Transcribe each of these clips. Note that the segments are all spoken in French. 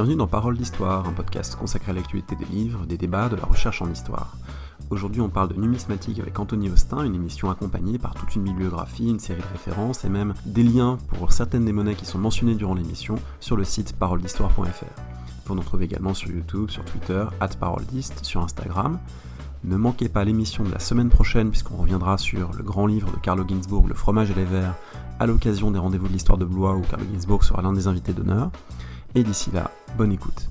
Bienvenue dans Paroles d'Histoire, un podcast consacré à l'actualité des livres, des débats, de la recherche en histoire. Aujourd'hui on parle de numismatique avec Anthony Austin, une émission accompagnée par toute une bibliographie, une série de références et même des liens pour certaines des monnaies qui sont mentionnées durant l'émission sur le site paroledhistoire.fr. Vous nous trouvez également sur YouTube, sur Twitter, @paroledhist, sur Instagram. Ne manquez pas l'émission de la semaine prochaine puisqu'on reviendra sur le grand livre de Carlo Ginzburg, Le fromage et les vers, à l'occasion des rendez-vous de l'histoire de Blois où Carlo Ginzburg sera l'un des invités d'honneur. Et d'ici là, bonne écoute.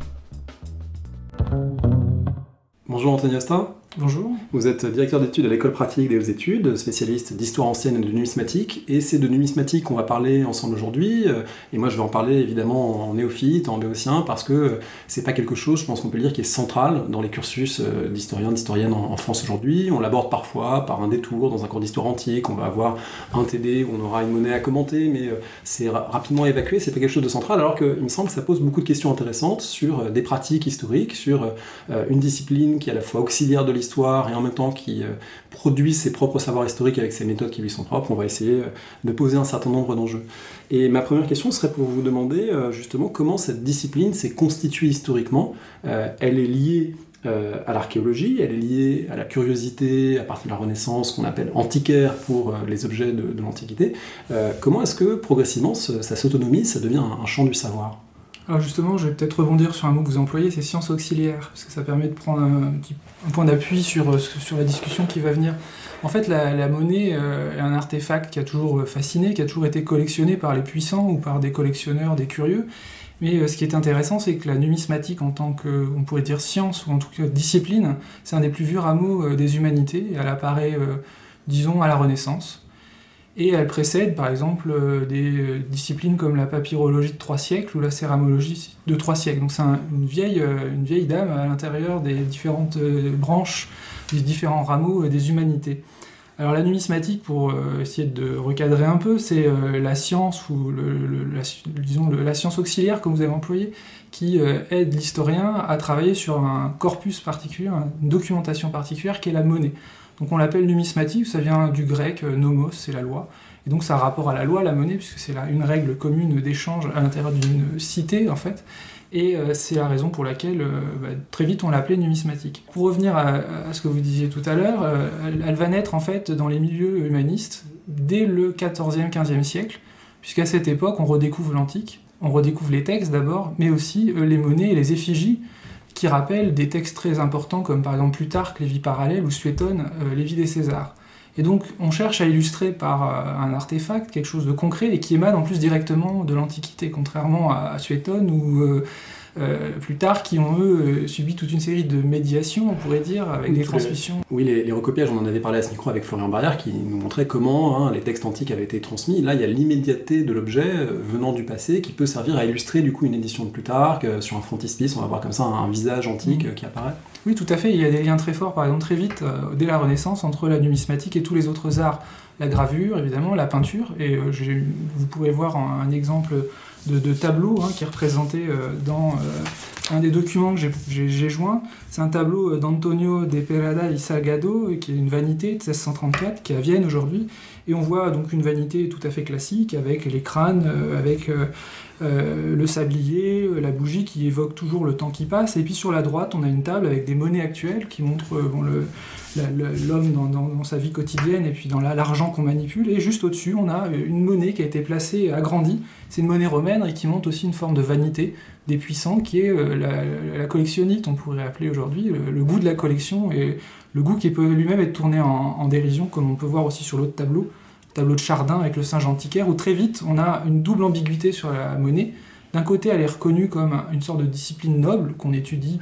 Bonjour Anthony Austin. Bonjour. Vous êtes directeur d'études à l'école pratique des hautes études, spécialiste d'histoire ancienne et de numismatique, et c'est de numismatique qu'on va parler ensemble aujourd'hui, et moi je vais en parler évidemment en néophyte, en béotien, parce que c'est pas quelque chose, je pense qu'on peut le dire, qui est central dans les cursus d'historiens, d'historiennes en France aujourd'hui. On l'aborde parfois par un détour dans un cours d'histoire antique, on va avoir un TD où on aura une monnaie à commenter, mais c'est rapidement évacué, c'est pas quelque chose de central, alors qu'il me semble que ça pose beaucoup de questions intéressantes sur des pratiques historiques, sur une discipline qui est à la fois auxiliaire de l'histoire et en même temps qui produit ses propres savoirs historiques avec ses méthodes qui lui sont propres. On va essayer de poser un certain nombre d'enjeux. Et ma première question serait pour vous demander justement comment cette discipline s'est constituée historiquement. Elle est liée à l'archéologie, elle est liée à la curiosité à partir de la Renaissance qu'on appelle antiquaire pour les objets de l'Antiquité. Comment est-ce que progressivement ça s'autonomise, ça devient un champ du savoir ? Alors justement, je vais peut-être rebondir sur un mot que vous employez, c'est sciences auxiliaires, parce que ça permet de prendre un point d'appui sur la discussion qui va venir. En fait, la monnaie est un artefact qui a toujours fasciné, qui a toujours été collectionné par les puissants ou par des collectionneurs, des curieux. Mais ce qui est intéressant, c'est que la numismatique, en tant que, on pourrait dire science, ou en tout cas discipline, c'est un des plus vieux rameaux des humanités. Elle apparaît, disons, à la Renaissance. Et elle précède, par exemple, des disciplines comme la papyrologie de 3 siècles ou la céramologie de 3 siècles. Donc c'est une vieille dame à l'intérieur des différentes branches, des différents rameaux des humanités. Alors la numismatique, pour essayer de recadrer un peu, c'est la science, ou la science auxiliaire, comme vous avez employé, qui aide l'historien à travailler sur un corpus particulier, une documentation particulière qui est la monnaie. Donc on l'appelle numismatique, ça vient du grec, nomos, c'est la loi. Et donc ça a rapport à la loi, la monnaie, puisque c'est une règle commune d'échange à l'intérieur d'une cité, en fait. Et c'est la raison pour laquelle, très vite, on l'appelait numismatique. Pour revenir à ce que vous disiez tout à l'heure, elle va naître, en fait, dans les milieux humanistes, dès le XIVe, XVe siècle, puisqu'à cette époque, on redécouvre l'antique, on redécouvre les textes d'abord, mais aussi les monnaies et les effigies, qui rappellent des textes très importants comme par exemple Plutarque, les vies parallèles, ou Suétone, les vies des Césars. Et donc on cherche à illustrer par un artefact quelque chose de concret et qui émane en plus directement de l'Antiquité, contrairement à Suétone ou Plutarque qui ont eux subi toute une série de médiations, on pourrait dire, avec des transmissions. Oui, les recopiages, on en avait parlé à ce micro avec Florian Barrière qui nous montrait comment les textes antiques avaient été transmis. Là, il y a l'immédiateté de l'objet venant du passé qui peut servir à illustrer du coup une édition de Plutarque. Sur un frontispice, on va voir comme ça un visage antique qui apparaît. Oui, tout à fait. Il y a des liens très forts, par exemple, très vite, dès la Renaissance, entre la numismatique et tous les autres arts. La gravure, évidemment, la peinture, et vous pourrez voir un exemple de tableau qui est représenté dans un des documents que j'ai joint. C'est un tableau d'Antonio de Pereda y Salgado, qui est une vanité de 1634, qui est à Vienne aujourd'hui, et on voit donc une vanité tout à fait classique, avec les crânes, avec le sablier, la bougie qui évoque toujours le temps qui passe, et puis sur la droite, on a une table avec des monnaies actuelles qui montrent l'homme dans sa vie quotidienne et puis dans l'argent qu'on manipule, et juste au-dessus on a une monnaie qui a été placée, agrandie, c'est une monnaie romaine et qui montre aussi une forme de vanité des puissants qui est la collectionnite, on pourrait appeler aujourd'hui, le goût de la collection, et le goût qui peut lui-même être tourné en dérision, comme on peut voir aussi sur l'autre tableau de Chardin avec le singe antiquaire, où très vite on a une double ambiguïté sur la monnaie. D'un côté elle est reconnue comme une sorte de discipline noble qu'on étudie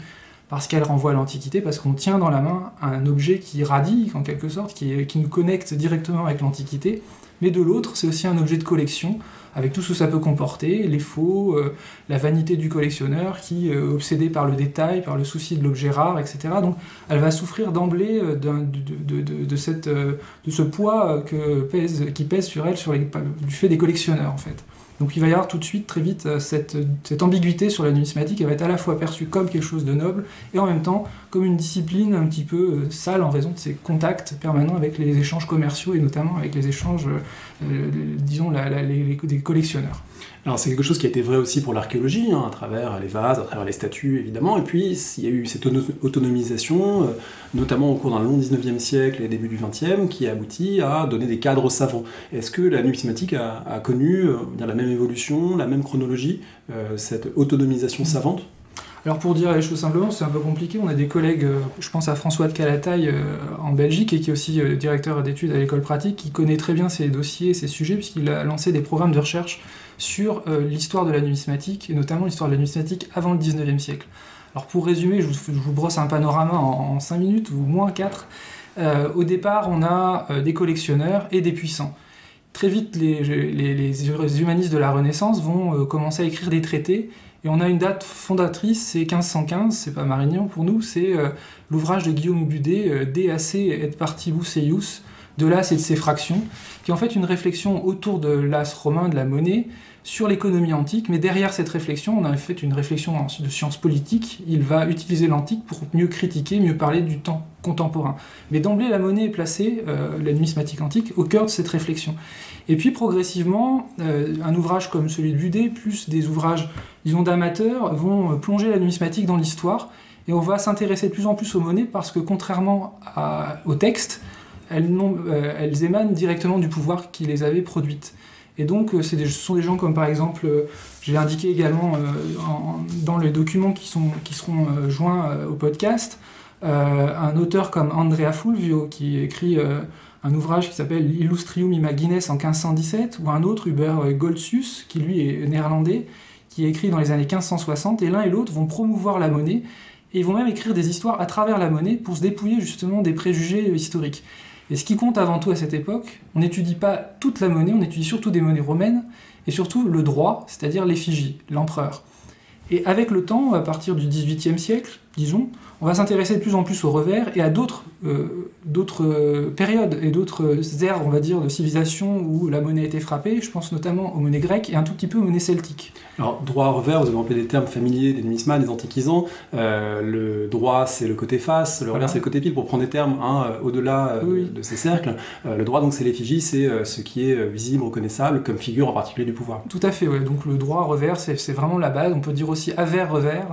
parce qu'elle renvoie à l'Antiquité, parce qu'on tient dans la main un objet qui irradie, en quelque sorte, qui nous connecte directement avec l'Antiquité, mais de l'autre, c'est aussi un objet de collection, avec tout ce que ça peut comporter, les faux, la vanité du collectionneur, qui est obsédé par le détail, par le souci de l'objet rare, etc. Donc elle va souffrir d'emblée de ce poids qui pèse sur elle du fait des collectionneurs, en fait. Donc il va y avoir tout de suite, très vite, cette ambiguïté sur la numismatique. Elle va être à la fois perçue comme quelque chose de noble, et en même temps comme une discipline un petit peu sale en raison de ses contacts permanents avec les échanges commerciaux et notamment avec les échanges, disons, des collectionneurs. Alors c'est quelque chose qui a été vrai aussi pour l'archéologie, à travers les vases, à travers les statues évidemment, et puis il y a eu cette autonomisation, notamment au cours d'un long 19e siècle et début du 20e, qui a abouti à donner des cadres aux savants. Est-ce que la numismatique a connu la même évolution, la même chronologie, cette autonomisation savante ? Alors pour dire les choses simplement, c'est un peu compliqué. On a des collègues, je pense à François de Calataille en Belgique, et qui est aussi directeur d'études à l'école pratique, qui connaît très bien ces dossiers, ces sujets, puisqu'il a lancé des programmes de recherche sur l'histoire de la numismatique, et notamment l'histoire de la numismatique avant le 19e siècle. Alors pour résumer, je vous brosse un panorama en 5 minutes, ou moins 4. Au départ, on a des collectionneurs et des puissants. Très vite, les humanistes de la Renaissance vont commencer à écrire des traités, et on a une date fondatrice, c'est 1515, c'est pas Marignan pour nous, c'est l'ouvrage de Guillaume Budet, De Asse et Partibus Eius, de l'as et de ses fractions, qui est en fait une réflexion autour de l'as romain, de la monnaie, sur l'économie antique, mais derrière cette réflexion, on a fait une réflexion de sciences politiques. Il va utiliser l'antique pour mieux critiquer, mieux parler du temps contemporain. Mais d'emblée, la monnaie est placée, la numismatique antique, au cœur de cette réflexion. Et puis progressivement, un ouvrage comme celui de Budet, plus des ouvrages, disons, d'amateurs, vont plonger la numismatique dans l'histoire, et on va s'intéresser de plus en plus aux monnaies, parce que contrairement aux textes, elles émanent directement du pouvoir qui les avait produites. Et donc, ce sont des gens comme, par exemple, je l'ai indiqué également dans les documents qui seront joints au podcast, un auteur comme Andrea Fulvio, qui écrit un ouvrage qui s'appelle Illustrium Imagines en 1517, ou un autre, Hubert Goltzius, qui lui est néerlandais, qui a écrit dans les années 1560, et l'un et l'autre vont promouvoir la monnaie, et ils vont même écrire des histoires à travers la monnaie pour se dépouiller justement des préjugés historiques. Et ce qui compte avant tout à cette époque, on n'étudie pas toute la monnaie, on étudie surtout des monnaies romaines, et surtout le droit, c'est-à-dire l'effigie, l'empereur. Et avec le temps, à partir du XVIIIe siècle, disons, on va s'intéresser de plus en plus au revers et à d'autres périodes et d'autres ères, on va dire, de civilisation où la monnaie a été frappée. Je pense notamment aux monnaies grecques et un tout petit peu aux monnaies celtiques. Alors, droit revers, vous avez employé des termes familiers des numismates, des antiquisants. Le droit, c'est le côté face, le revers, c'est le côté pile, pour prendre des termes au-delà de ces cercles. Le droit, donc, c'est l'effigie, c'est ce qui est visible, reconnaissable, comme figure en particulier du pouvoir. Tout à fait, ouais. Donc le droit revers, c'est vraiment la base. On peut dire aussi avers-revers.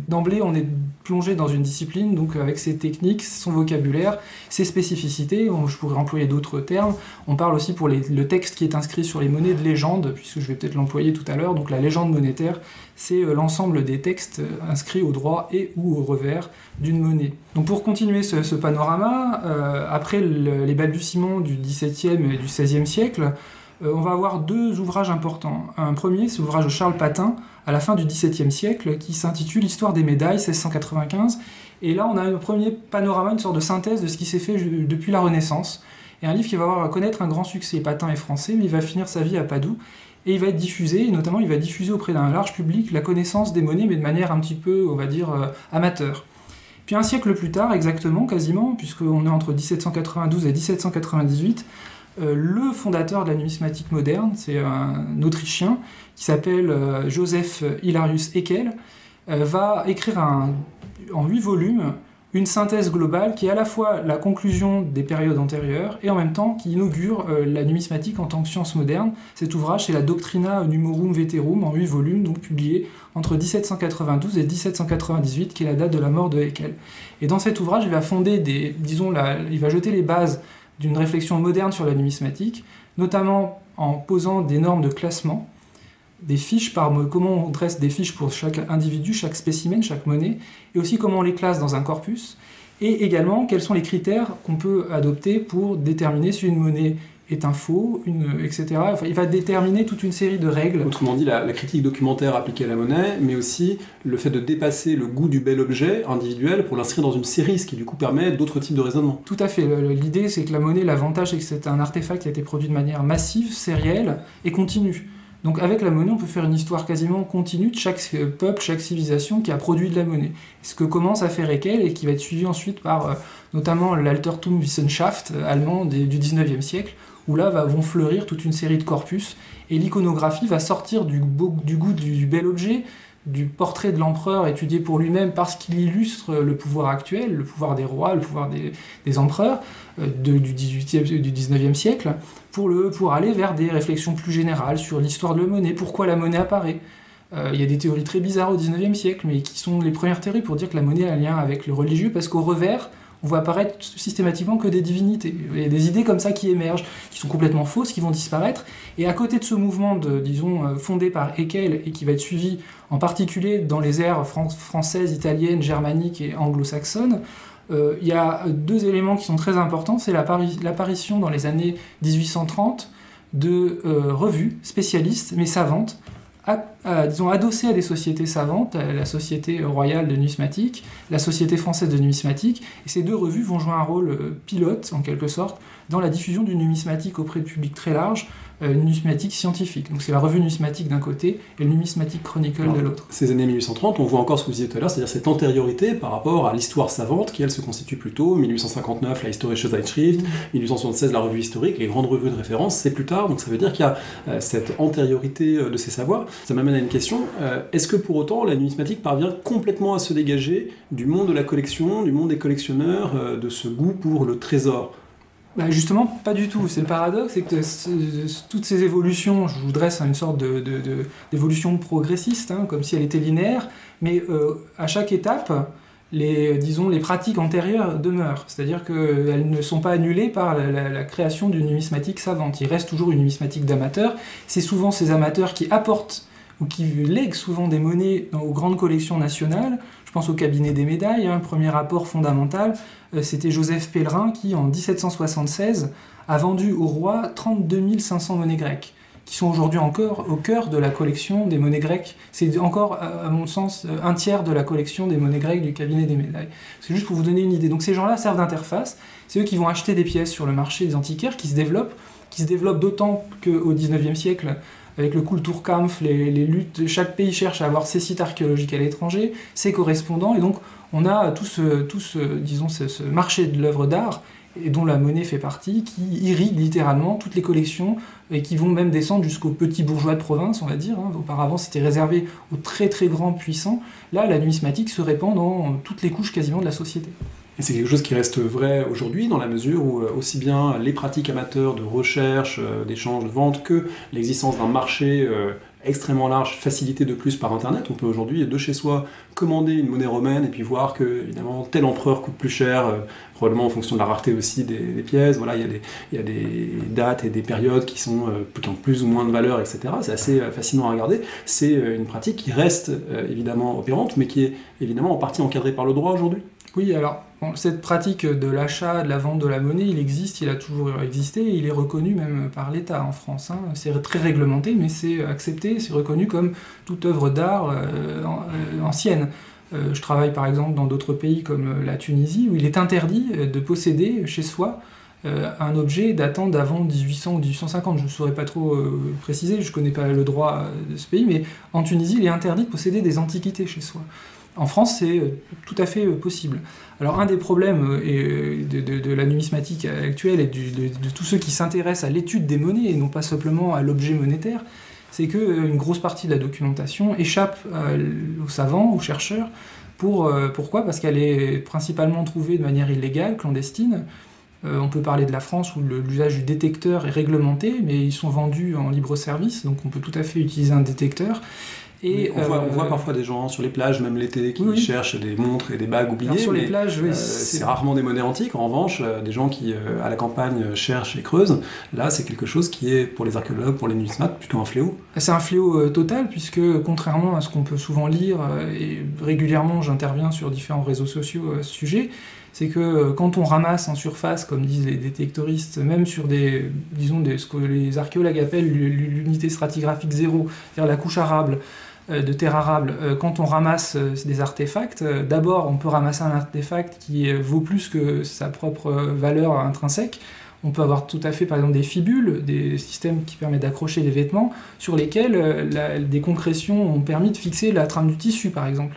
D'emblée, on est plongé dans une discipline, donc avec ses techniques, son vocabulaire, ses spécificités. Je pourrais employer d'autres termes. On parle aussi pour le texte qui est inscrit sur les monnaies de légende, puisque je vais peut-être l'employer tout à l'heure. Donc la légende monétaire, c'est l'ensemble des textes inscrits au droit et ou au revers d'une monnaie. Donc pour continuer ce panorama, après les balbutiements du XVIIe et du XVIe siècle, on va avoir deux ouvrages importants. Un premier, c'est l'ouvrage de Charles Patin, à la fin du XVIIe siècle, qui s'intitule « Histoire des médailles, 1695 ». Et là, on a un premier panorama, une sorte de synthèse de ce qui s'est fait depuis la Renaissance. Et un livre qui va connaître un grand succès. Patin est français, mais il va finir sa vie à Padoue. Et il va être diffusé, et notamment il va diffuser auprès d'un large public la connaissance des monnaies, mais de manière un petit peu, on va dire, amateur. Puis un siècle plus tard, exactement, quasiment, puisqu'on est entre 1792 et 1798, le fondateur de la numismatique moderne, c'est un Autrichien qui s'appelle Joseph Hilarius Haeckel, va écrire en 8 volumes une synthèse globale qui est à la fois la conclusion des périodes antérieures et en même temps qui inaugure la numismatique en tant que science moderne. Cet ouvrage, c'est la Doctrina Numorum Veterum en 8 volumes, donc publié entre 1792 et 1798, qui est la date de la mort de Haeckel. Et dans cet ouvrage, il va fonder il va jeter les bases d'une réflexion moderne sur la numismatique, notamment en posant des normes de classement, des fiches comment on dresse des fiches pour chaque individu, chaque spécimen, chaque monnaie, et aussi comment on les classe dans un corpus, et également quels sont les critères qu'on peut adopter pour déterminer si une monnaie est un faux, etc. Enfin, il va déterminer toute une série de règles. Autrement dit, la critique documentaire appliquée à la monnaie, mais aussi le fait de dépasser le goût du bel objet individuel pour l'inscrire dans une série, ce qui du coup permet d'autres types de raisonnement. Tout à fait. L'idée, c'est que la monnaie, l'avantage, c'est que c'est un artefact qui a été produit de manière massive, sérielle et continue. Donc avec la monnaie, on peut faire une histoire quasiment continue de chaque peuple, chaque civilisation qui a produit de la monnaie. Ce que commence à faire Haeckel et qui va être suivi ensuite par notamment l'Altertum Wissenschaft allemand du 19e siècle, où là vont fleurir toute une série de corpus, et l'iconographie va sortir du goût du bel objet, du portrait de l'empereur étudié pour lui-même parce qu'il illustre le pouvoir actuel, le pouvoir des rois, le pouvoir des empereurs du 19e siècle, pour aller vers des réflexions plus générales sur l'histoire de la monnaie, pourquoi la monnaie apparaît. Il y a des théories très bizarres au 19e siècle, mais qui sont les premières théories pour dire que la monnaie a un lien avec le religieux, parce qu'au revers, on voit apparaître systématiquement que des divinités. Il y a des idées comme ça qui émergent, qui sont complètement fausses, qui vont disparaître. Et à côté de ce mouvement, fondé par Haeckel et qui va être suivi en particulier dans les ères françaises, italiennes, germaniques et anglo-saxonnes, il y a deux éléments qui sont très importants. C'est l'apparition dans les années 1830 de revues spécialistes, mais savantes, adossées à des sociétés savantes, la Société royale de numismatique, la Société française de numismatique, et ces deux revues vont jouer un rôle pilote, en quelque sorte, dans la diffusion du numismatique auprès du public très large, numismatique scientifique. Donc c'est la revue numismatique d'un côté et le Numismatic Chronicle de l'autre. Ces années 1830, on voit encore ce que vous disiez tout à l'heure, c'est-à-dire cette antériorité par rapport à l'histoire savante qui, elle, se constitue plus tôt. 1859, la Historische Zeitschrift, 1876, la revue historique, les grandes revues de référence, c'est plus tard. Donc ça veut dire qu'il y a cette antériorité de ces savoirs. Ça m'amène à une question. Est-ce que pour autant, la numismatique parvient complètement à se dégager du monde de la collection, du monde des collectionneurs, de ce goût pour le trésor ? Justement, pas du tout. C'est le paradoxe, c'est que toutes ces évolutions, je vous dresse une sorte d'évolution progressiste, comme si elle était linéaire, mais à chaque étape, les pratiques antérieures demeurent. C'est-à-dire qu'elles ne sont pas annulées par la création d'une numismatique savante. Il reste toujours une numismatique d'amateurs. C'est souvent ces amateurs qui apportent ou qui lèguent souvent des monnaies aux grandes collections nationales. Je pense au cabinet des médailles, le premier rapport fondamental, c'était Joseph Pellerin qui, en 1776, a vendu au roi 32 500 monnaies grecques, qui sont aujourd'hui encore au cœur de la collection des monnaies grecques. C'est encore, à mon sens, un tiers de la collection des monnaies grecques du cabinet des médailles. C'est juste pour vous donner une idée. Donc ces gens-là servent d'interface, c'est eux qui vont acheter des pièces sur le marché des antiquaires, qui se développent d'autant qu'au XIXe siècle, avec le Kulturkampf, les luttes, chaque pays cherche à avoir ses sites archéologiques à l'étranger, ses correspondants, et donc on a tout ce marché de l'œuvre d'art, et dont la monnaie fait partie, qui irrigue littéralement toutes les collections, et qui vont même descendre jusqu'aux petits bourgeois de province, on va dire. Auparavant, c'était réservé aux très très grands puissants. Là, la numismatique se répand dans toutes les couches quasiment de la société. Et c'est quelque chose qui reste vrai aujourd'hui, dans la mesure où aussi bien les pratiques amateurs de recherche, d'échange, de vente, que l'existence d'un marché extrêmement large, facilité de plus par Internet. On peut aujourd'hui, de chez soi, commander une monnaie romaine et puis voir que, évidemment, tel empereur coûte plus cher, probablement en fonction de la rareté aussi des pièces. Voilà, il y a des dates et des périodes qui ont plus ou moins de valeur, etc. C'est assez fascinant à regarder. C'est une pratique qui reste évidemment opérante, mais qui est évidemment en partie encadrée par le droit aujourd'hui. Oui, alors, cette pratique de l'achat, de la vente de la monnaie, il existe, il a toujours existé, et il est reconnu même par l'État en France. C'est très réglementé, mais c'est accepté, c'est reconnu comme toute œuvre d'art ancienne. Je travaille par exemple dans d'autres pays comme la Tunisie, où il est interdit de posséder chez soi un objet datant d'avant 1800 ou 1850. Je ne saurais pas trop préciser, je ne connais pas le droit de ce pays, mais en Tunisie, il est interdit de posséder des antiquités chez soi. En France, c'est tout à fait possible. Alors, un des problèmes de la numismatique actuelle et de tous ceux qui s'intéressent à l'étude des monnaies, et non pas simplement à l'objet monétaire, c'est qu'une grosse partie de la documentation échappe aux savants, aux chercheurs. Pourquoi ? Parce qu'elle est principalement trouvée de manière illégale, clandestine. On peut parler de la France où l'usage du détecteur est réglementé, mais ils sont vendus en libre service, donc on peut tout à fait utiliser un détecteur. Et on voit parfois des gens sur les plages, même l'été, qui cherchent des montres et des bagues oubliées. Alors sur les plages, c'est rarement des monnaies antiques. En revanche, des gens qui, à la campagne, cherchent et creusent, là, c'est quelque chose qui est, pour les archéologues, pour les numismates, plutôt un fléau. C'est un fléau total, puisque, contrairement à ce qu'on peut souvent lire, et régulièrement j'interviens sur différents réseaux sociaux à ce sujet, c'est que quand on ramasse en surface, comme disent les détectoristes, même sur ce que les archéologues appellent l'unité stratigraphique 0, c'est-à-dire la couche arable, de terre arable, quand on ramasse des artefacts, d'abord on peut ramasser un artefact qui vaut plus que sa propre valeur intrinsèque. On peut avoir tout à fait par exemple des fibules, des systèmes qui permettent d'accrocher les vêtements, sur lesquels des concrétions ont permis de fixer la trame du tissu par exemple.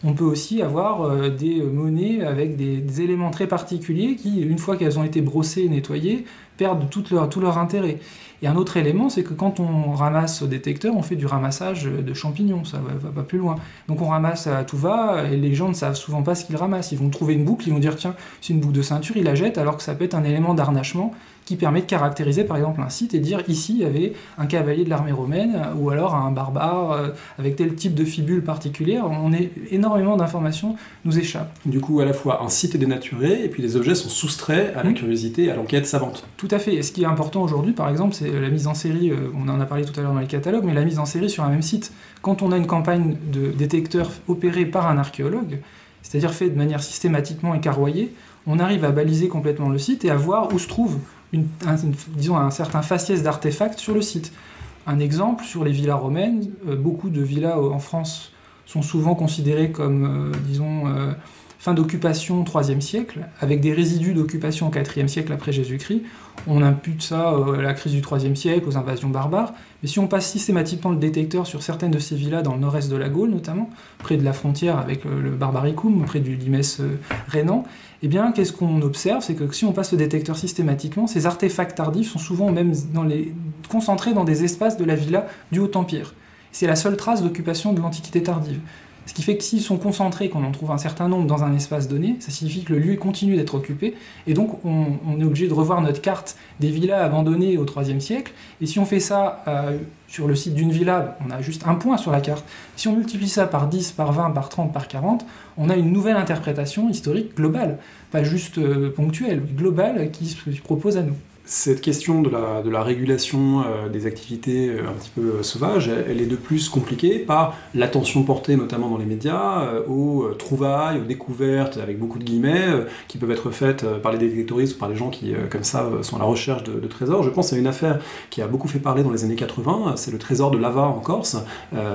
On peut aussi avoir des monnaies avec des éléments très particuliers qui, une fois qu'elles ont été brossées et nettoyées, perdent tout leur intérêt. Et un autre élément, c'est que quand on ramasse au détecteur, on fait du ramassage de champignons, ça va pas plus loin. Donc on ramasse à tout va, et les gens ne savent souvent pas ce qu'ils ramassent. Ils vont trouver une boucle, ils vont dire tiens, c'est une boucle de ceinture, ils la jettent, alors que ça peut être un élément d'harnachement qui permet de caractériser par exemple un site et dire ici il y avait un cavalier de l'armée romaine ou alors un barbare avec tel type de fibule particulière. Énormément d'informations nous échappent. Du coup, à la fois un site est dénaturé et puis les objets sont soustraits à la curiosité et à l'enquête savante. Tout à fait. Et ce qui est important aujourd'hui, par exemple, c'est la mise en série, on en a parlé tout à l'heure dans les catalogues, mais la mise en série sur un même site. Quand on a une campagne de détecteurs opérée par un archéologue, c'est-à-dire fait de manière systématiquement écarroyée, on arrive à baliser complètement le site et à voir où se trouve disons un certain faciès d'artefacts sur le site. Un exemple, sur les villas romaines, beaucoup de villas en France sont souvent considérées comme, fin d'occupation 3e siècle, avec des résidus d'occupation au 4e siècle après Jésus-Christ. On impute ça à la crise du 3e siècle, aux invasions barbares, mais si on passe systématiquement le détecteur sur certaines de ces villas dans le nord-est de la Gaule notamment, près de la frontière avec le Barbaricum, près du limès rhénan, eh bien, qu'est-ce qu'on observe? C'est que si on passe le détecteur systématiquement, ces artefacts tardifs sont souvent même concentrés dans des espaces de la villa du Haut-Empire. C'est la seule trace d'occupation de l'Antiquité tardive. Ce qui fait que s'ils sont concentrés, qu'on en trouve un certain nombre dans un espace donné, ça signifie que le lieu continue d'être occupé, et donc on est obligé de revoir notre carte des villas abandonnées au IIIe siècle, et si on fait ça sur le site d'une villa, on a juste un point sur la carte. Si on multiplie ça par 10, par 20, par 30, par 40, on a une nouvelle interprétation historique globale, pas juste ponctuelle, globale qui se propose à nous. Cette question de la régulation des activités un petit peu sauvages, elle est de plus compliquée par l'attention portée notamment dans les médias aux trouvailles, aux découvertes avec beaucoup de guillemets qui peuvent être faites par les détectoristes ou par les gens qui comme ça sont à la recherche de trésors. Je pense à une affaire qui a beaucoup fait parler dans les années 80, c'est le trésor de Lava en Corse.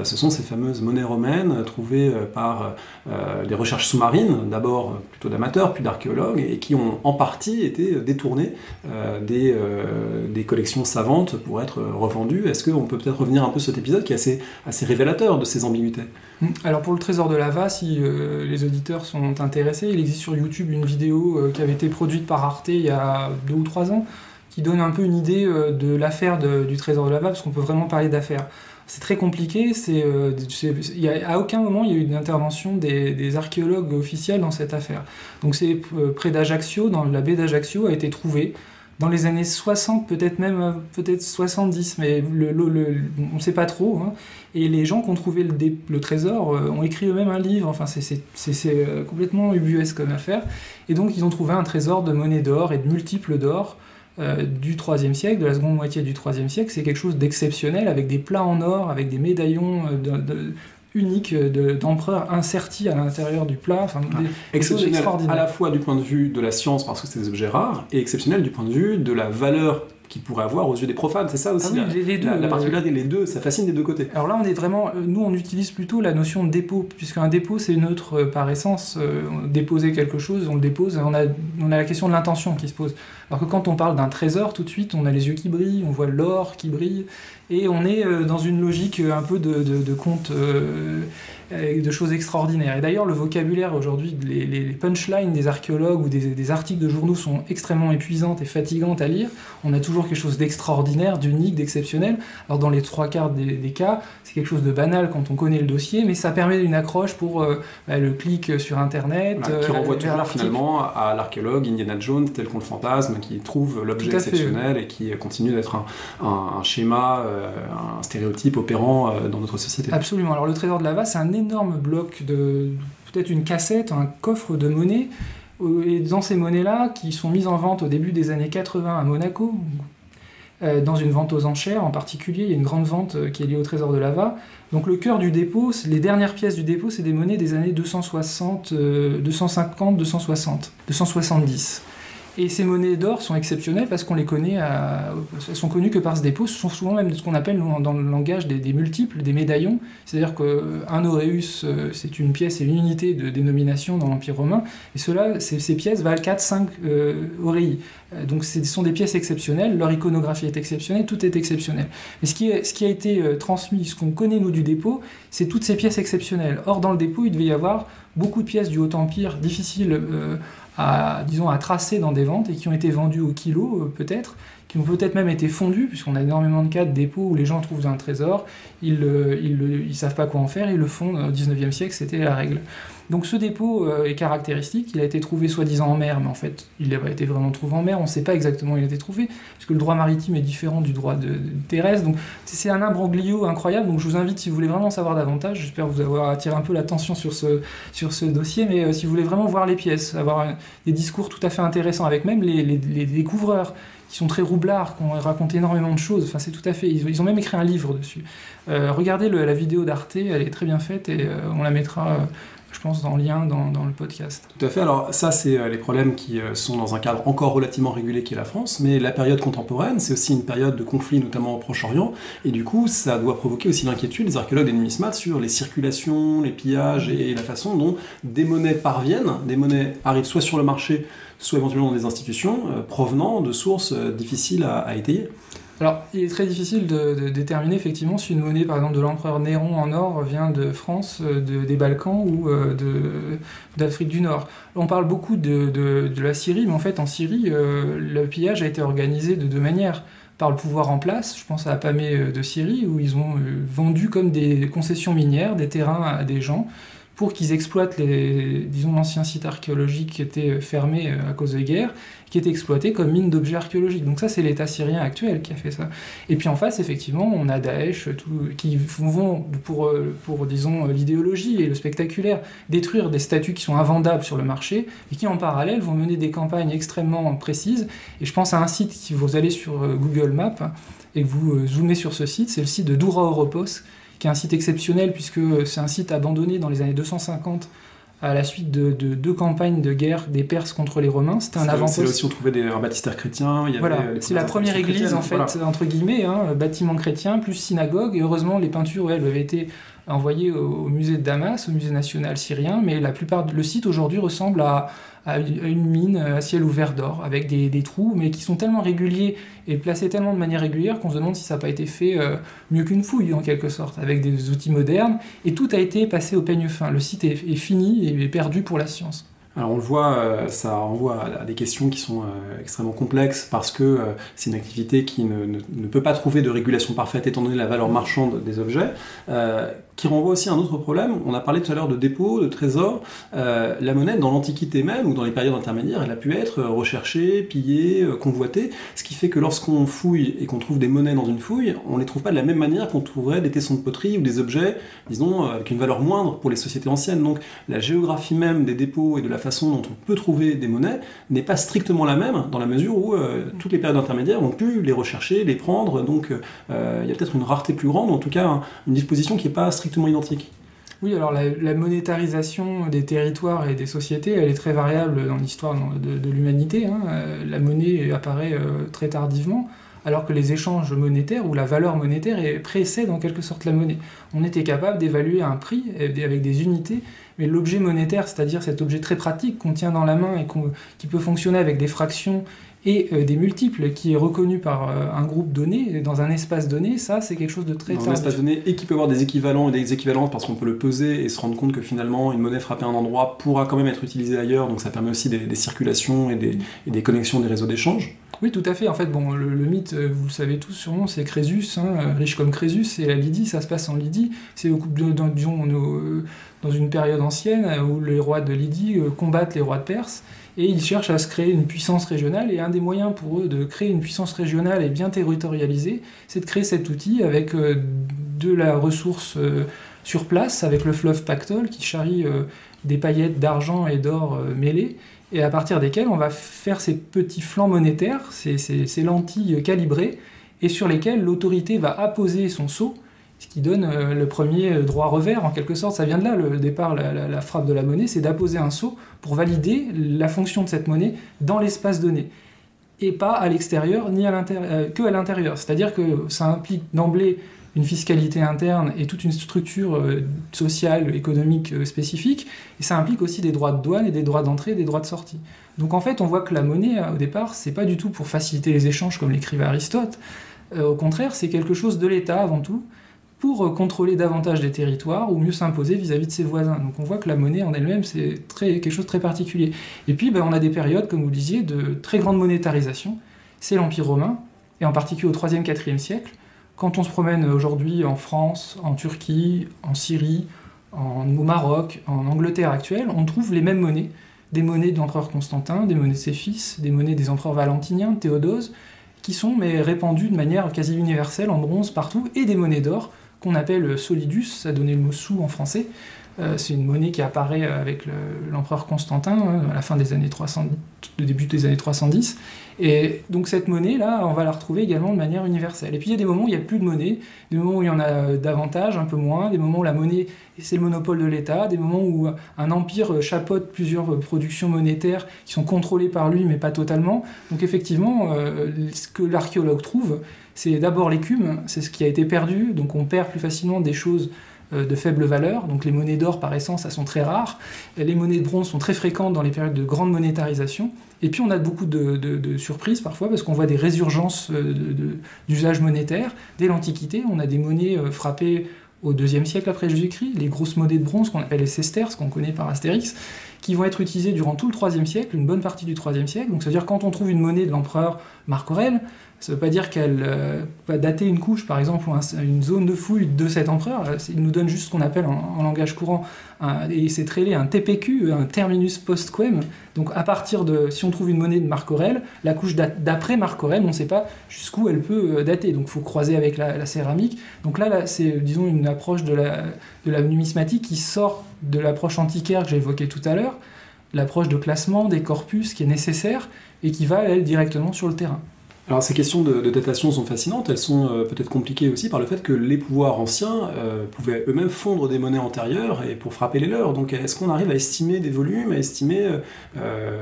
Ce sont ces fameuses monnaies romaines trouvées par des recherches sous-marines, d'abord plutôt d'amateurs puis d'archéologues, et qui ont en partie été détournées des collections savantes pour être revendues. Est-ce qu'on peut peut-être revenir un peu sur cet épisode qui est assez révélateur de ces ambiguïtés? Alors pour le trésor de Lava, si les auditeurs sont intéressés, il existe sur YouTube une vidéo qui avait été produite par Arte il y a 2 ou 3 ans, qui donne un peu une idée de l'affaire du trésor de Lava, parce qu'on peut vraiment parler d'affaires. C'est très compliqué, à aucun moment il y a eu une intervention des archéologues officiels dans cette affaire. Donc c'est près d'Ajaccio, dans la baie d'Ajaccio, a été trouvé dans les années 60, peut-être 70, mais on ne sait pas trop. Hein. Et les gens qui ont trouvé le trésor ont écrit eux-mêmes un livre. Enfin, c'est complètement ubuesque comme affaire. Et donc, ils ont trouvé un trésor de monnaie d'or et de multiples d'or du IIIe siècle, de la seconde moitié du IIIe siècle. C'est quelque chose d'exceptionnel, avec des plats en or, avec des médaillons unique d'empereur inserti à l'intérieur du plat, exceptionnel à la fois du point de vue de la science parce que c'est des objets rares, et exceptionnel du point de vue de la valeur qu'ils pourraient avoir aux yeux des profanes, c'est ça aussi la particularité, les deux, ça fascine des deux côtés. Alors là on est vraiment, nous on utilise plutôt la notion de dépôt, puisqu'un dépôt c'est neutre par essence, déposer quelque chose, on le dépose, on a la question de l'intention qui se pose. Alors que quand on parle d'un trésor, tout de suite on a les yeux qui brillent, on voit l'or qui brille, et on est dans une logique un peu de conte, de choses extraordinaires. Et d'ailleurs, le vocabulaire aujourd'hui, les punchlines des archéologues ou des articles de journaux sont extrêmement épuisantes et fatigantes à lire. On a toujours quelque chose d'extraordinaire, d'unique, d'exceptionnel. Alors dans les 3/4 des cas, c'est quelque chose de banal quand on connaît le dossier, mais ça permet une accroche pour le clic sur Internet. Qui renvoie toujours finalement à l'archéologue Indiana Jones, tel qu'on le fantasme, qui trouve l'objet exceptionnel et qui continue d'être un schéma, un stéréotype opérant dans notre société. Absolument. Alors le trésor de Lava, c'est un énorme bloc peut-être une cassette, un coffre de monnaie, et dans ces monnaies-là, qui sont mises en vente au début des années 80 à Monaco, dans une vente aux enchères en particulier, il y a une grande vente qui est liée au trésor de Lava. Donc le cœur du dépôt, les dernières pièces du dépôt, c'est des monnaies des années 260, 250, 260, 270. Et ces monnaies d'or sont exceptionnelles parce qu'on les connaît, elles sont connues que par ce dépôt. Ce sont souvent même ce qu'on appelle dans le langage des multiples, des médaillons. C'est-à-dire qu'un aureus, c'est une pièce et une unité de dénomination dans l'Empire romain. Et ces pièces valent 4-5 auréi. Donc ce sont des pièces exceptionnelles, leur iconographie est exceptionnelle, tout est exceptionnel. Mais ce qui a été transmis, ce qu'on connaît nous du dépôt, c'est toutes ces pièces exceptionnelles. Or dans le dépôt, il devait y avoir beaucoup de pièces du Haut Empire difficiles à tracer dans des ventes et qui ont été vendues au kilo peut-être, qui ont peut-être même été fondues, puisqu'on a énormément de cas de dépôts où les gens trouvent un trésor, ils savent pas quoi en faire, ils le font au 19e siècle, c'était la règle. Donc ce dépôt est caractéristique, il a été trouvé soi-disant en mer, mais en fait il n'a pas été vraiment trouvé en mer, on ne sait pas exactement où il a été trouvé, puisque le droit maritime est différent du droit terrestre, donc c'est un imbroglio incroyable, donc je vous invite, si vous voulez vraiment savoir davantage, j'espère vous avoir attiré un peu l'attention sur ce dossier, mais si vous voulez vraiment voir les pièces, avoir des discours tout à fait intéressants avec même les découvreurs, qui sont très roublards, qui ont raconté énormément de choses, enfin c'est tout à fait, ils ont même écrit un livre dessus. Regardez la vidéo d'Arte, elle est très bien faite, et on la mettra... je pense, en lien dans le podcast. Tout à fait. Alors ça, c'est les problèmes qui sont dans un cadre encore relativement régulé qui est la France, mais la période contemporaine, c'est aussi une période de conflit, notamment au Proche-Orient, et du coup, ça doit provoquer aussi l'inquiétude des archéologues et des numismates sur les circulations, les pillages et la façon dont des monnaies parviennent, des monnaies arrivent soit sur le marché, soit éventuellement dans des institutions, provenant de sources difficiles à étayer. Alors, il est très difficile de déterminer effectivement si une monnaie, par exemple, de l'empereur Néron en or vient de France, des Balkans ou d'Afrique du Nord. On parle beaucoup de la Syrie, mais en fait, en Syrie, le pillage a été organisé de deux manières. Par le pouvoir en place, je pense à Apamée de Syrie, où ils ont vendu comme des concessions minières, des terrains à des gens, pour qu'ils exploitent l'ancien site archéologique qui était fermé à cause des guerres, qui était exploité comme mine d'objets archéologiques. Donc ça, c'est l'État syrien actuel qui a fait ça. Et puis en face, effectivement, on a Daesh qui vont, pour disons, l'idéologie et le spectaculaire, détruire des statues qui sont invendables sur le marché, et qui en parallèle vont mener des campagnes extrêmement précises. Et je pense à un site, si vous allez sur Google Maps, et que vous zoomez sur ce site, c'est le site de Doura Oropos, qui est un site exceptionnel puisque c'est un site abandonné dans les années 250 à la suite de deux campagnes de guerre des Perses contre les Romains. C'était un avant-poste. C'est là aussi on trouvait un baptistère chrétien. Voilà, c'est la première église en fait, voilà, entre guillemets, bâtiment chrétien plus synagogue. Et heureusement, les peintures elles avaient été envoyées au musée de Damas, au musée national syrien. Mais la plupart le site aujourd'hui ressemble à une mine à ciel ouvert d'or, avec des trous, mais qui sont tellement réguliers et placés tellement de manière régulière qu'on se demande si ça n'a pas été fait mieux qu'une fouille, en quelque sorte, avec des outils modernes. Et tout a été passé au peigne fin. Le site est fini et est perdu pour la science. Alors on le voit, ça renvoie à des questions qui sont extrêmement complexes parce que c'est une activité qui ne peut pas trouver de régulation parfaite étant donné la valeur marchande des objets, qui renvoie aussi à un autre problème. On a parlé tout à l'heure de dépôts, de trésors. La monnaie, dans l'Antiquité même, ou dans les périodes intermédiaires, elle a pu être recherchée, pillée, convoitée, ce qui fait que lorsqu'on fouille et qu'on trouve des monnaies dans une fouille, on ne les trouve pas de la même manière qu'on trouverait des tessons de poterie ou des objets, disons, avec une valeur moindre pour les sociétés anciennes. Donc la géographie même des dépôts et de la façon dont on peut trouver des monnaies n'est pas strictement la même, dans la mesure où toutes les périodes intermédiaires ont pu les rechercher, les prendre, donc il y a peut-être une rareté plus grande, ou en tout cas une disposition qui n'est pas strictement identique. Oui, alors la monétarisation des territoires et des sociétés, elle est très variable dans l'histoire de l'humanité. La monnaie apparaît très tardivement, alors que les échanges monétaires ou la valeur monétaire précèdent en quelque sorte la monnaie. On était capable d'évaluer un prix avec des unités, mais l'objet monétaire, c'est-à-dire cet objet très pratique qu'on tient dans la main et qui peut fonctionner avec des fractions et des multiples, qui est reconnu par un groupe donné, dans un espace donné, ça c'est quelque chose de très tardif. Dans un espace donné, et qui peut avoir des équivalents et des équivalences, parce qu'on peut le peser et se rendre compte que finalement une monnaie frappée à un endroit pourra quand même être utilisée ailleurs, donc ça permet aussi des circulations et des connexions des réseaux d'échange. Oui, tout à fait. En fait, bon, le mythe, vous le savez tous sûrement, c'est Crésus, riche comme Crésus, c'est la Lydie, ça se passe en Lydie. C'est dans une période ancienne où les rois de Lydie combattent les rois de Perse, et ils cherchent à se créer une puissance régionale, et un des moyens pour eux de créer une puissance régionale et bien territorialisée, c'est de créer cet outil avec de la ressource sur place, avec le fleuve Pactole qui charrie des paillettes d'argent et d'or mêlées, et à partir desquels on va faire ces petits flancs monétaires, ces lentilles calibrées, et sur lesquelles l'autorité va apposer son sceau, ce qui donne le premier droit revers, en quelque sorte. Ça vient de là, le départ, la frappe de la monnaie, c'est d'apposer un sceau pour valider la fonction de cette monnaie dans l'espace donné, et pas à l'extérieur, ni que à l'intérieur. C'est-à-dire que ça implique d'emblée une fiscalité interne et toute une structure sociale, économique spécifique, et ça implique aussi des droits de douane et des droits d'entrée et des droits de sortie. Donc en fait, on voit que la monnaie, au départ, c'est pas du tout pour faciliter les échanges comme l'écrivait Aristote. Au contraire, c'est quelque chose de l'État avant tout, pour contrôler davantage des territoires ou mieux s'imposer vis-à-vis de ses voisins. Donc on voit que la monnaie en elle-même, c'est quelque chose de très particulier. Et puis on a des périodes, comme vous le disiez, de très grande monétarisation. C'est l'Empire romain, et en particulier au 3e, 4e siècle. Quand on se promène aujourd'hui en France, en Turquie, en Syrie, au Maroc, en Angleterre actuelle, on trouve les mêmes monnaies. Des monnaies de l'empereur Constantin, des monnaies de ses fils, des monnaies des empereurs valentiniens, Théodose, qui sont répandues de manière quasi universelle en bronze partout, et des monnaies d'or, qu'on appelle solidus, ça a donné le mot sou en français. C'est une monnaie qui apparaît avec l'empereur Constantin à la fin des années 300, le début des années 310. Et donc cette monnaie-là, on va la retrouver également de manière universelle. Et puis il y a des moments où il n'y a plus de monnaie, des moments où il y en a davantage, un peu moins, des moments où la monnaie, c'est le monopole de l'État, des moments où un empire chapeaute plusieurs productions monétaires qui sont contrôlées par lui, mais pas totalement. Donc effectivement, ce que l'archéologue trouve, c'est d'abord l'écume, c'est ce qui a été perdu, donc on perd plus facilement des choses de faible valeur, donc les monnaies d'or par essence, elles sont très rares, les monnaies de bronze sont très fréquentes dans les périodes de grande monétarisation, et puis on a beaucoup de surprises parfois, parce qu'on voit des résurgences d'usage monétaire. Dès l'Antiquité, on a des monnaies frappées au IIe siècle après Jésus-Christ, les grosses monnaies de bronze qu'on appelle les sesterces, qu'on connaît par Astérix, qui vont être utilisées durant tout le IIIe siècle, une bonne partie du IIIe siècle. Donc c'est-à-dire quand on trouve une monnaie de l'empereur Marc Aurèle, ça ne veut pas dire qu'elle va dater une couche, par exemple, ou une zone de fouille de cet empereur. Il nous donne juste ce qu'on appelle en langage courant, et c'est très laid, un TPQ, un terminus postquem. Donc à partir de, si on trouve une monnaie de Marc Aurèle, la couche d'après Marc Aurèle, on ne sait pas jusqu'où elle peut dater. Donc il faut croiser avec la céramique. Donc là c'est, disons, une approche de la numismatique qui sort de l'approche antiquaire que j'ai évoquée tout à l'heure, l'approche de classement des corpus qui est nécessaire et qui va, elle, directement sur le terrain. Alors ces questions de datation sont fascinantes, elles sont peut-être compliquées aussi par le fait que les pouvoirs anciens pouvaient eux-mêmes fondre des monnaies antérieures et pour frapper les leurs. Donc est-ce qu'on arrive à estimer des volumes, à estimer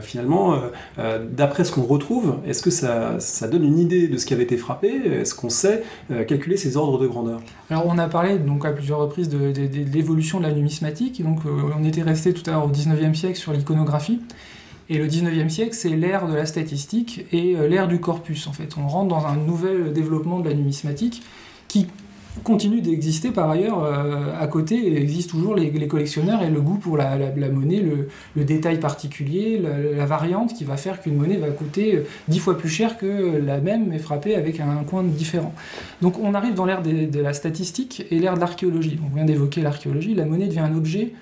finalement, d'après ce qu'on retrouve, est-ce que ça donne une idée de ce qui avait été frappé? Est-ce qu'on sait calculer ces ordres de grandeur? Alors on a parlé donc à plusieurs reprises de l'évolution de la numismatique, donc on était resté tout à l'heure au 19e siècle sur l'iconographie. Et le 19e siècle, c'est l'ère de la statistique et l'ère du corpus, en fait. On rentre dans un nouvel développement de la numismatique qui continue d'exister par ailleurs à côté. Il existe toujours les collectionneurs et le goût pour la monnaie, le détail particulier, la variante qui va faire qu'une monnaie va coûter 10 fois plus cher que la même mais frappée avec un coin différent. Donc on arrive dans l'ère de la statistique et l'ère de l'archéologie. On vient d'évoquer l'archéologie, la monnaie devient un objet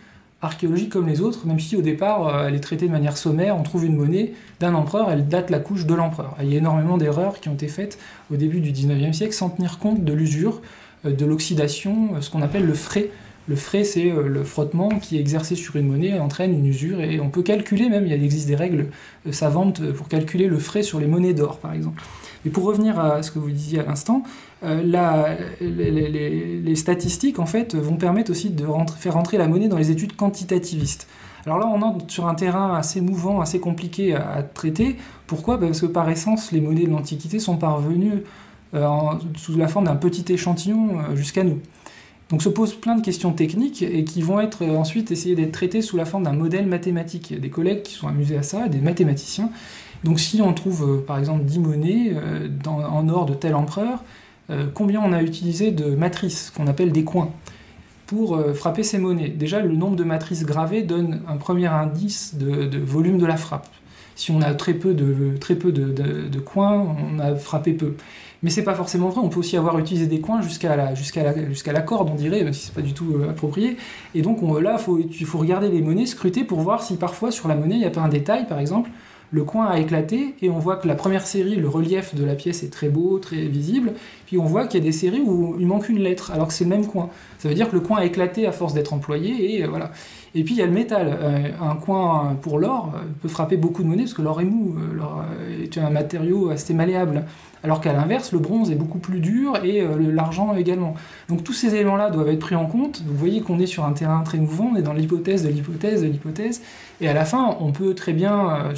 archéologique comme les autres, même si au départ elle est traitée de manière sommaire, on trouve une monnaie d'un empereur, elle date la couche de l'empereur. Il y a énormément d'erreurs qui ont été faites au début du 19e siècle sans tenir compte de l'usure, de l'oxydation, ce qu'on appelle le frais. Le frais, c'est le frottement qui est exercé sur une monnaie entraîne une usure, et on peut calculer même, il existe des règles savantes pour calculer le frais sur les monnaies d'or par exemple. Et pour revenir à ce que vous disiez à l'instant, les statistiques en fait vont permettre aussi de faire rentrer la monnaie dans les études quantitativistes. Alors là, on entre sur un terrain assez mouvant, assez compliqué à traiter. Pourquoi ? Parce que par essence, les monnaies de l'Antiquité sont parvenues sous la forme d'un petit échantillon jusqu'à nous. Donc se posent plein de questions techniques et qui vont être ensuite essayées d'être traitées sous la forme d'un modèle mathématique. Il y a des collègues qui sont amusés à ça, des mathématiciens. Donc si on trouve par exemple 10 monnaies en or de tel empereur, combien on a utilisé de matrices, qu'on appelle des coins, pour frapper ces monnaies. Déjà, le nombre de matrices gravées donne un premier indice de volume de la frappe. Si on a très peu de coins, on a frappé peu. Mais c'est pas forcément vrai, on peut aussi avoir utilisé des coins jusqu'à la corde, on dirait, même si c'est pas du tout approprié. Et donc là, il faut regarder les monnaies, scruter pour voir si parfois sur la monnaie, il n'y a pas un détail, par exemple, le coin a éclaté, et on voit que la première série, le relief de la pièce est très beau, très visible, puis on voit qu'il y a des séries où il manque une lettre, alors que c'est le même coin. Ça veut dire que le coin a éclaté à force d'être employé, et voilà. Et puis il y a le métal. Un coin pour l'or peut frapper beaucoup de monnaies, parce que l'or est mou, l'or est est un matériau assez malléable. Alors qu'à l'inverse, le bronze est beaucoup plus dur et l'argent également. Donc tous ces éléments-là doivent être pris en compte. Vous voyez qu'on est sur un terrain très mouvant, on est dans l'hypothèse de l'hypothèse de l'hypothèse. Et à la fin, on peut très bien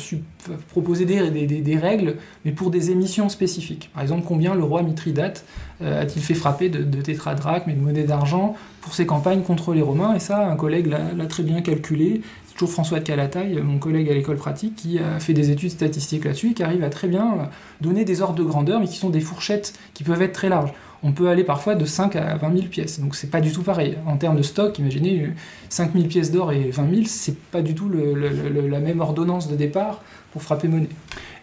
proposer des règles, mais pour des émissions spécifiques. Par exemple, combien le roi Mithridate a-t-il fait frapper de tétradrachmes et de monnaie d'argent pour ses campagnes contre les Romains? Et ça, un collègue l'a très bien calculé. C'est toujours François de Calataille, mon collègue à l'école pratique, qui a fait des études statistiques là-dessus et qui arrive à très bien donner des ordres de grandeur, mais qui sont des fourchettes qui peuvent être très larges. On peut aller parfois de 5 à 20 000 pièces, donc c'est pas du tout pareil. En termes de stock, imaginez 5 000 pièces d'or et 20 000, c'est pas du tout la même ordonnance de départ pour frapper monnaie.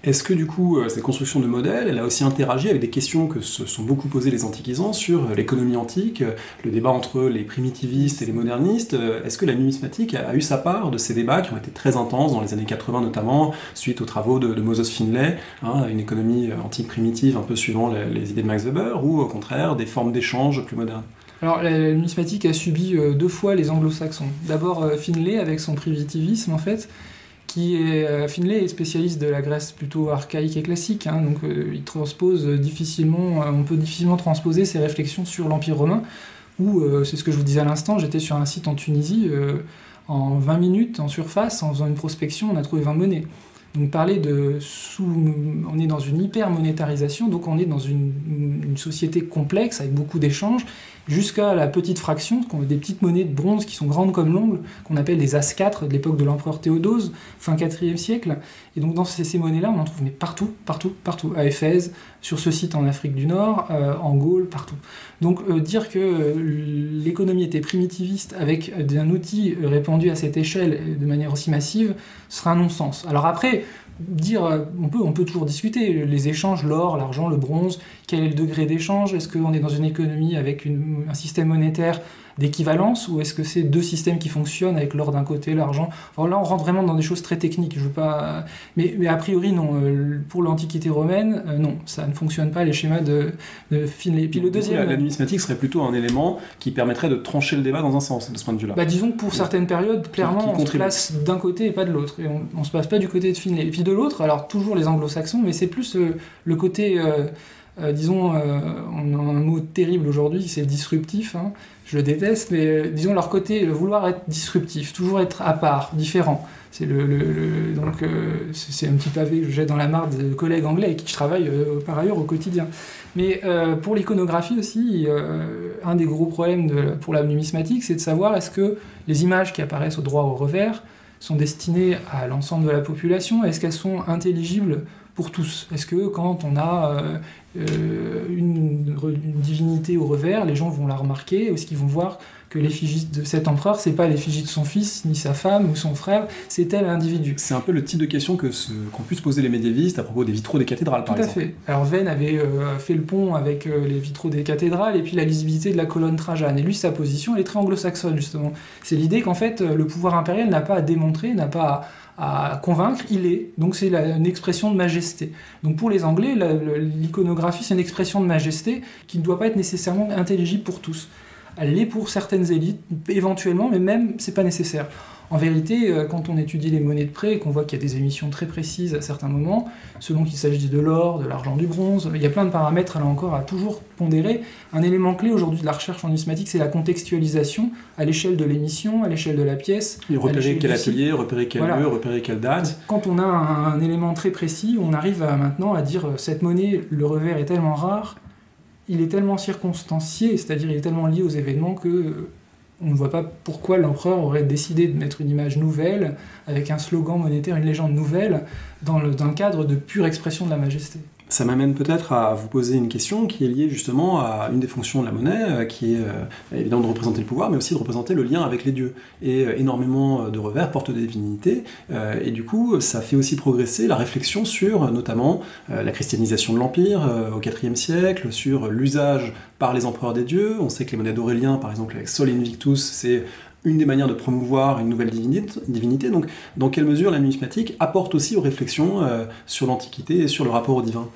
Est-ce que du coup, cette construction de modèles, elle a aussi interagi avec des questions que se sont beaucoup posées les antiquisants sur l'économie antique, le débat entre les primitivistes et les modernistes? Est-ce que la numismatique a eu sa part de ces débats qui ont été très intenses dans les années 80 notamment, suite aux travaux de Moses Finlay, une économie antique primitive un peu suivant les idées de Max Weber, ou au contraire des formes d'échange plus modernes? Alors la numismatique a subi 2 fois les anglo-saxons. D'abord Finlay avec son primitivisme en fait, Finlay est spécialiste de la Grèce plutôt archaïque et classique, donc il transpose difficilement, on peut difficilement transposer ses réflexions sur l'Empire romain, où, c'est ce que je vous disais à l'instant, j'étais sur un site en Tunisie, en 20 minutes, en surface, en faisant une prospection, on a trouvé 20 monnaies. Donc on est dans une hyper-monétarisation, donc on est dans une société complexe, avec beaucoup d'échanges, jusqu'à la petite fraction, des petites monnaies de bronze qui sont grandes comme l'ongle, qu'on appelle les As-4 de l'époque de l'empereur Théodose, fin 4e siècle. Et donc dans ces monnaies-là, on en trouve mais partout, à Éphèse, sur ce site en Afrique du Nord, en Gaule, partout. Donc dire que l'économie était primitiviste avec un outil répandu à cette échelle de manière aussi massive sera un non-sens. Alors après, on peut toujours discuter, les échanges, l'or, l'argent, le bronze, quel est le degré d'échange, est-ce qu'on est dans une économie avec un système monétaire d'équivalence, ou est-ce que c'est 2 systèmes qui fonctionnent avec l'or d'un côté, l'argent? Alors là on rentre vraiment dans des choses très techniques, je veux pas... mais a priori non, pour l'Antiquité romaine, non, ça ne fonctionne pas les schémas de Finlay. Puis le deuxième... La numismatique serait plutôt un élément qui permettrait de trancher le débat dans un sens, de ce point de vue-là. Disons que pour certaines périodes, clairement, on se place d'un côté et pas de l'autre, et on se place pas du côté de Finlay. Et puis de l'autre, alors toujours les anglo-saxons, mais c'est plus le côté... disons, on a un mot terrible aujourd'hui, c'est disruptif, je le déteste, mais disons leur côté, le vouloir être disruptif, toujours être à part, différent. C'est donc c'est un petit pavé que je jette dans la mare de collègues anglais avec qui je travaille par ailleurs au quotidien. Mais pour l'iconographie aussi, un des gros problèmes pour la numismatique, c'est de savoir est-ce que les images qui apparaissent au droit au revers sont destinées à l'ensemble de la population, est-ce qu'elles sont intelligibles pour tous? Est-ce que quand on a une divinité au revers, les gens vont la remarquer? Est-ce qu'ils vont voir que l'effigie de cet empereur, c'est pas l'effigie de son fils, ni sa femme, ou son frère, c'est tel individu? C'est un peu le type de question qu'ont pu se poser les médiévistes à propos des vitraux des cathédrales, par exemple. Tout à fait. Alors Venn avait fait le pont avec les vitraux des cathédrales, et puis la lisibilité de la colonne Trajane. Et lui, sa position, elle est très anglo-saxonne, justement. C'est l'idée qu'en fait, le pouvoir impérial n'a pas à démontrer, n'a pas à convaincre, il est. Donc c'est une expression de majesté. Donc pour les Anglais, l'iconographie, c'est une expression de majesté qui ne doit pas être nécessairement intelligible pour tous. Elle l'est pour certaines élites, éventuellement, mais même, c'est pas nécessaire. En vérité, quand on étudie les monnaies de près et qu'on voit qu'il y a des émissions très précises à certains moments, selon qu'il s'agisse de l'or, de l'argent, du bronze, il y a plein de paramètres, là encore, à toujours pondérer. Un élément clé aujourd'hui de la recherche en numismatique, c'est la contextualisation à l'échelle de l'émission, à l'échelle de la pièce. Et repérer quel atelier, repérer quel lieu, repérer quelle date. Quand on a un élément très précis, on arrive maintenant à dire cette monnaie, le revers est tellement rare, il est tellement circonstancié, c'est-à-dire il est tellement lié aux événements que on ne voit pas pourquoi l'empereur aurait décidé de mettre une image nouvelle, avec un slogan monétaire, une légende nouvelle, dans le cadre de pure expression de la majesté. Ça m'amène peut-être à vous poser une question qui est liée justement à une des fonctions de la monnaie, qui est évidemment de représenter le pouvoir, mais aussi de représenter le lien avec les dieux. Et énormément de revers portent des divinités, et du coup ça fait aussi progresser la réflexion sur notamment la christianisation de l'Empire au IVe siècle, sur l'usage par les empereurs des dieux. On sait que les monnaies d'Aurélien, par exemple avec Sol Invictus, c'est une des manières de promouvoir une nouvelle divinité. Donc, dans quelle mesure la numismatique apporte aussi aux réflexions sur l'Antiquité et sur le rapport au divin?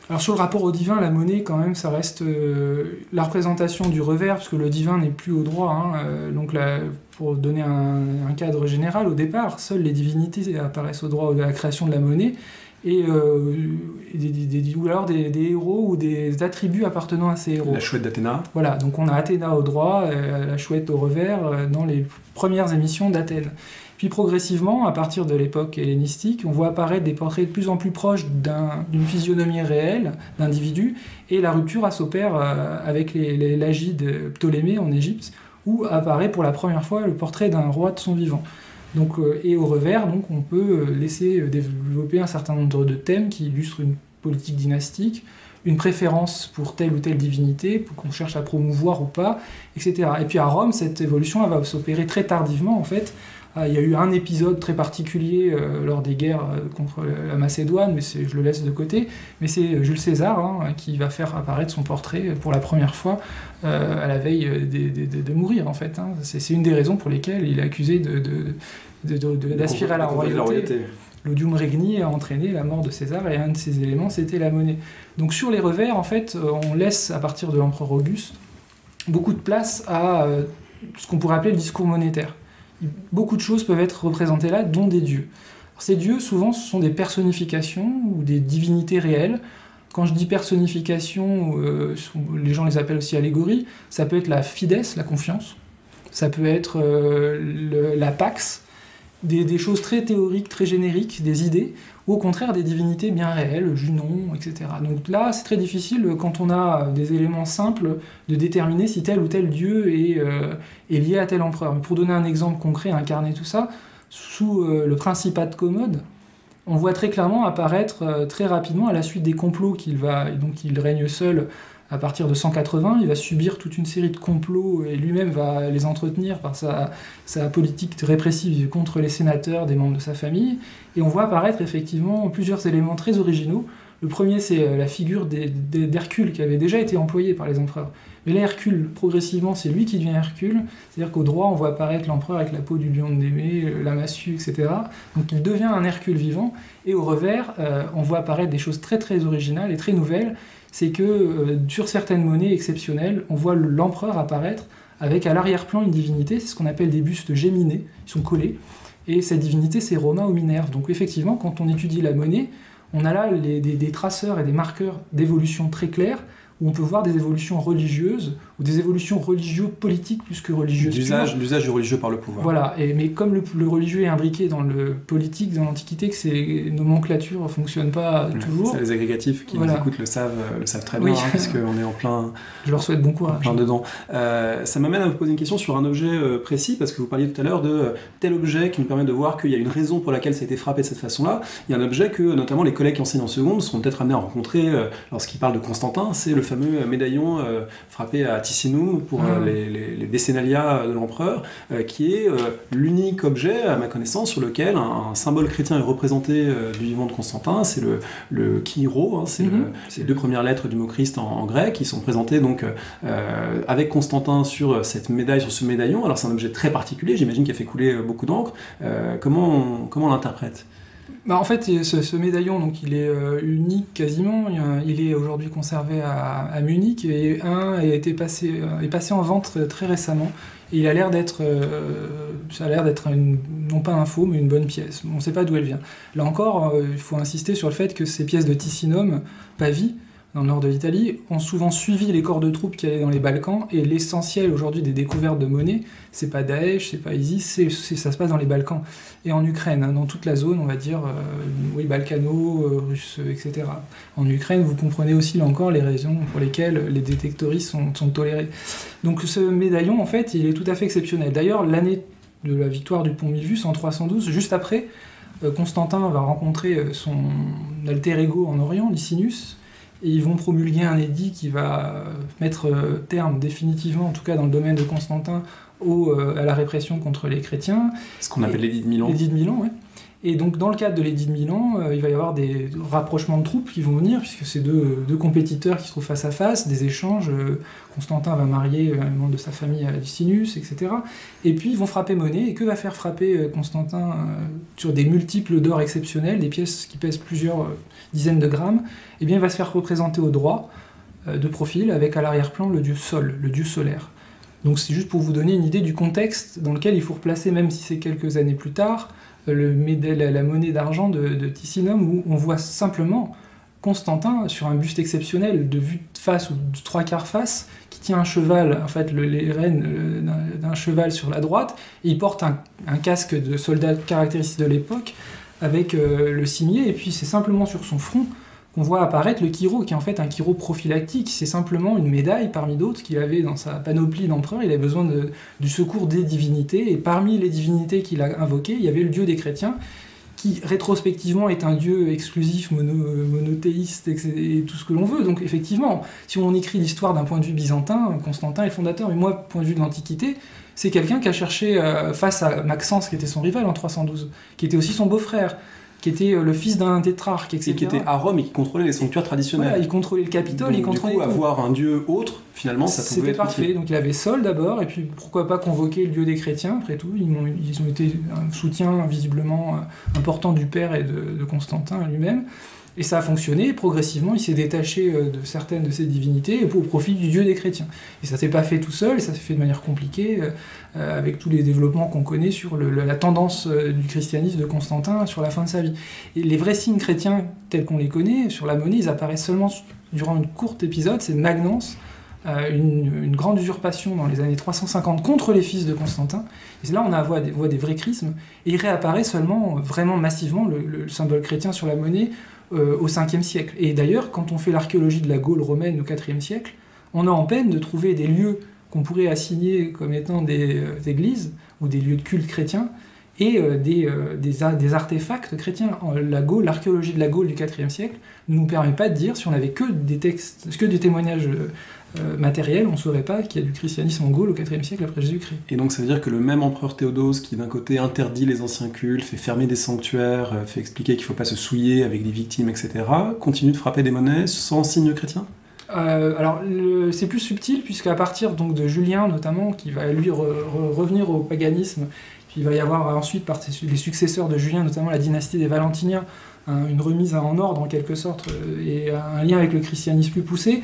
Alors sur le rapport au divin, la monnaie, quand même, ça reste la représentation du revers, parce que le divin n'est plus au droit. Donc là, pour donner un cadre général, au départ, seules les divinités apparaissent au droit de la création de la monnaie. ou alors des héros ou des attributs appartenant à ces héros. La chouette d'Athéna. Voilà, donc on a Athéna au droit, la chouette au revers, dans les premières émissions d'Athènes. Puis progressivement, à partir de l'époque hellénistique, on voit apparaître des portraits de plus en plus proches d'une physionomie réelle d'individus, et la rupture s'opère avec l'Agie de Ptolémée en Égypte, où apparaît pour la première fois le portrait d'un roi de son vivant. Donc, et au revers, donc, on peut laisser développer un certain nombre de thèmes qui illustrent une politique dynastique, une préférence pour telle ou telle divinité, qu'on cherche à promouvoir ou pas, etc. Et puis à Rome, cette évolution va s'opérer très tardivement, en fait. Il y a eu un épisode très particulier lors des guerres contre la Macédoine, mais je le laisse de côté. Mais c'est Jules César qui va faire apparaître son portrait pour la première fois à la veille de mourir, en fait. C'est une des raisons pour lesquelles il est accusé d'aspirer à la royauté. L'odium regni a entraîné la mort de César, et un de ces éléments, c'était la monnaie. Donc sur les revers, en fait, on laisse, à partir de l'empereur Auguste, beaucoup de place à ce qu'on pourrait appeler le discours monétaire. Beaucoup de choses peuvent être représentées là, dont des dieux. Alors, ces dieux, souvent, ce sont des personnifications ou des divinités réelles. Quand je dis personnification, les gens les appellent aussi allégories. Ça peut être la fides, la confiance. Ça peut être la pax, des choses très théoriques, très génériques, des idées, ou au contraire des divinités bien réelles, Junon, etc. Donc là, c'est très difficile, quand on a des éléments simples, de déterminer si tel ou tel dieu est lié à tel empereur. Mais pour donner un exemple concret, incarner tout ça, sous le principat de Commode, on voit très clairement apparaître très rapidement, à la suite des complots donc il règne seul à partir de 180, il va subir toute une série de complots et lui-même va les entretenir par sa politique répressive contre les sénateurs, des membres de sa famille. Et on voit apparaître effectivement plusieurs éléments très originaux. Le premier, c'est la figure d'Hercule qui avait déjà été employée par les empereurs. Mais là, Hercule, progressivement, c'est lui qui devient Hercule. C'est-à-dire qu'au droit, on voit apparaître l'empereur avec la peau du lion de Némée, la massue, etc. Donc il devient un Hercule vivant. Et au revers, on voit apparaître des choses très très originales et très nouvelles. C'est que sur certaines monnaies exceptionnelles, on voit l'empereur apparaître avec à l'arrière-plan une divinité, c'est ce qu'on appelle des bustes géminés, ils sont collés, et cette divinité c'est Romain ou Minerve. Donc effectivement, quand on étudie la monnaie, on a là des traceurs et des marqueurs d'évolution très clairs, où on peut voir des évolutions religieuses, ou des évolutions religieux-politiques plus que religieuses. L'usage du religieux par le pouvoir. Voilà, mais comme le religieux est imbriqué dans le politique, dans l'Antiquité, que ces nomenclatures ne fonctionnent pas toujours. Ça, les agrégatifs qui nous écoutent le savent très bien, puisqu'on est en plein... Je leur souhaite bon courage. Plein dedans. Ça m'amène à vous poser une question sur un objet précis, parce que vous parliez tout à l'heure de tel objet qui nous permet de voir qu'il y a une raison pour laquelle ça a été frappé de cette façon-là. Il y a un objet que, notamment, les collègues qui enseignent en seconde seront peut-être amenés à rencontrer lorsqu'ils parlent de Constantin, c'est le fameux médaillon frappé à Ticinum pour les décennalias de l'empereur, qui est l'unique objet, à ma connaissance, sur lequel un symbole chrétien est représenté du vivant de Constantin. C'est le Kyro, c'est les deux premières lettres du mot Christ en grec, qui sont présentées donc avec Constantin sur cette médaille, sur ce médaillon. Alors c'est un objet très particulier, j'imagine, qui a fait couler beaucoup d'encre. Comment on l'interprète ? En fait, ce médaillon, donc, il est unique quasiment. Il est aujourd'hui conservé à Munich, et est passé en vente très récemment. Et il a l'air d'être, non pas un faux, mais une bonne pièce. On ne sait pas d'où elle vient. Là encore, il faut insister sur le fait que ces pièces de Ticinum, Pavie, dans le nord de l'Italie, ont souvent suivi les corps de troupes qui allaient dans les Balkans, et l'essentiel aujourd'hui des découvertes de monnaie, c'est pas Daesh, c'est pas ISIS, ça se passe dans les Balkans, et en Ukraine, dans toute la zone, on va dire, balkano, russe, etc. En Ukraine, vous comprenez aussi, là encore, les raisons pour lesquelles les détectoristes sont tolérés. Donc ce médaillon, en fait, il est tout à fait exceptionnel. D'ailleurs, l'année de la victoire du pont Milvius, en 312, juste après, Constantin va rencontrer son alter ego en Orient, Licinius, et ils vont promulguer un édit qui va mettre terme définitivement, en tout cas dans le domaine de Constantin, à la répression contre les chrétiens. Ce qu'on appelle l'édit de Milan. L'édit de Milan, oui. Et donc dans le cadre de l'édit de Milan, il va y avoir des rapprochements de troupes qui vont venir, puisque c'est deux compétiteurs qui se trouvent face à face, des échanges. Constantin va marier un membre de sa famille à Licinius, etc. Et puis ils vont frapper monnaie. Et que va faire frapper Constantin sur des multiples d'or exceptionnels, des pièces qui pèsent plusieurs dizaines de grammes? Eh bien, il va se faire représenter au droit, de profil, avec à l'arrière-plan le dieu Sol, le dieu solaire. Donc c'est juste pour vous donner une idée du contexte dans lequel il faut replacer, même si c'est quelques années plus tard, la monnaie d'argent de Ticinum, où on voit simplement Constantin sur un buste exceptionnel de vue de face ou de 3/4 face, qui tient un cheval, en fait les rênes d'un cheval sur la droite, et il porte un casque de soldat caractéristique de l'époque avec le cimier, et puis c'est simplement sur son front qu'on voit apparaître le chiro, qui est en fait un chiro prophylactique. C'est simplement une médaille parmi d'autres qu'il avait dans sa panoplie d'empereur. Il avait besoin du secours des divinités, et parmi les divinités qu'il a invoquées, il y avait le dieu des chrétiens, qui rétrospectivement est un dieu exclusif, monothéiste, et tout ce que l'on veut. Donc effectivement, si on écrit l'histoire d'un point de vue byzantin, Constantin est le fondateur, mais moi, point de vue de l'Antiquité, c'est quelqu'un qui a cherché, face à Maxence, qui était son rival en 312, qui était aussi son beau-frère, qui était le fils d'un tétrarque, etc. Et qui était à Rome et qui contrôlait les sanctuaires traditionnels. Voilà, il contrôlait le Capitole, donc, il contrôlait... Du coup, avoir un dieu autre, finalement, ça pouvait être parfait. utile. Donc il avait Sol d'abord, et puis pourquoi pas convoquer le dieu des chrétiens, après tout. Ils ont été un soutien visiblement important du père et de Constantin lui-même. Et ça a fonctionné, progressivement il s'est détaché de certaines de ces divinités au profit du dieu des chrétiens. Et ça s'est pas fait tout seul, ça s'est fait de manière compliquée, avec tous les développements qu'on connaît sur la tendance du christianisme de Constantin sur la fin de sa vie. Et les vrais signes chrétiens tels qu'on les connaît, sur la monnaie, ils apparaissent seulement durant une courte épisode, c'est Magnence, une grande usurpation dans les années 350 contre les fils de Constantin. Et là, on voit des vrais chrismes, et il réapparaît seulement, vraiment massivement, le symbole chrétien sur la monnaie, au 5e siècle. Et d'ailleurs, quand on fait l'archéologie de la Gaule romaine au 4e siècle, on a en peine de trouver des lieux qu'on pourrait assigner comme étant des églises ou des lieux de culte chrétiens et des artefacts chrétiens. L'archéologie de la Gaule du 4e siècle ne nous permet pas de dire, si on n'avait que des textes, que des témoignages matériels, on ne saurait pas qu'il y a du christianisme en Gaule au 4e siècle après Jésus-Christ. Et donc ça veut dire que le même empereur Théodose, qui d'un côté interdit les anciens cultes, fait fermer des sanctuaires, fait expliquer qu'il ne faut pas se souiller avec des victimes, etc., continue de frapper des monnaies sans signe chrétien ? Alors c'est plus subtil, puisqu'à partir donc, de Julien notamment, qui va lui revenir au paganisme, puis il va y avoir ensuite par les successeurs de Julien, notamment la dynastie des Valentiniens, une remise en ordre en quelque sorte, et un lien avec le christianisme plus poussé.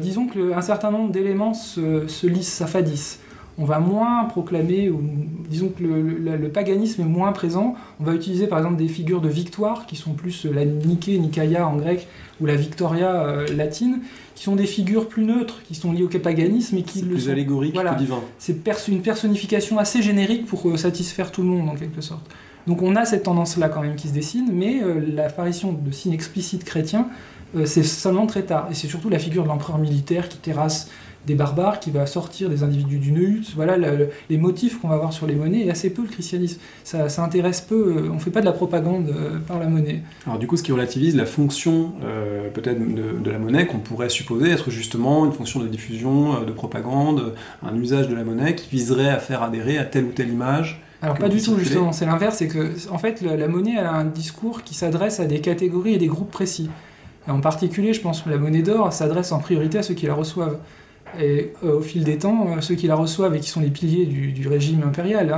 Disons qu'un certain nombre d'éléments se s'affadissent. On va moins proclamer, ou disons que le paganisme est moins présent. On va utiliser par exemple des figures de victoire, qui sont plus la Nike, Nikaya en grec, ou la Victoria latine, qui sont des figures plus neutres, qui sont liées au paganisme et qui c'est plus allégorique que divin. C'est une personnification assez générique pour satisfaire tout le monde en quelque sorte. Donc on a cette tendance-là quand même qui se dessine, mais l'apparition de signes explicites chrétiens, c'est seulement très tard. Et c'est surtout la figure de l'empereur militaire qui terrasse des barbares, qui va sortir des individus du Neut. Voilà les motifs qu'on va voir sur les monnaies, et assez peu le christianisme. Ça intéresse peu, on ne fait pas de la propagande par la monnaie. Alors du coup, ce qui relativise la fonction peut-être de la monnaie, qu'on pourrait supposer être justement une fonction de diffusion, de propagande, un usage de la monnaie qui viserait à faire adhérer à telle ou telle image. Alors pas du tout, justement, c'est l'inverse, c'est que en fait la monnaie elle a un discours qui s'adresse à des catégories et des groupes précis. Et en particulier, je pense que la monnaie d'or s'adresse en priorité à ceux qui la reçoivent. Et au fil des temps, ceux qui la reçoivent et qui sont les piliers du régime impérial,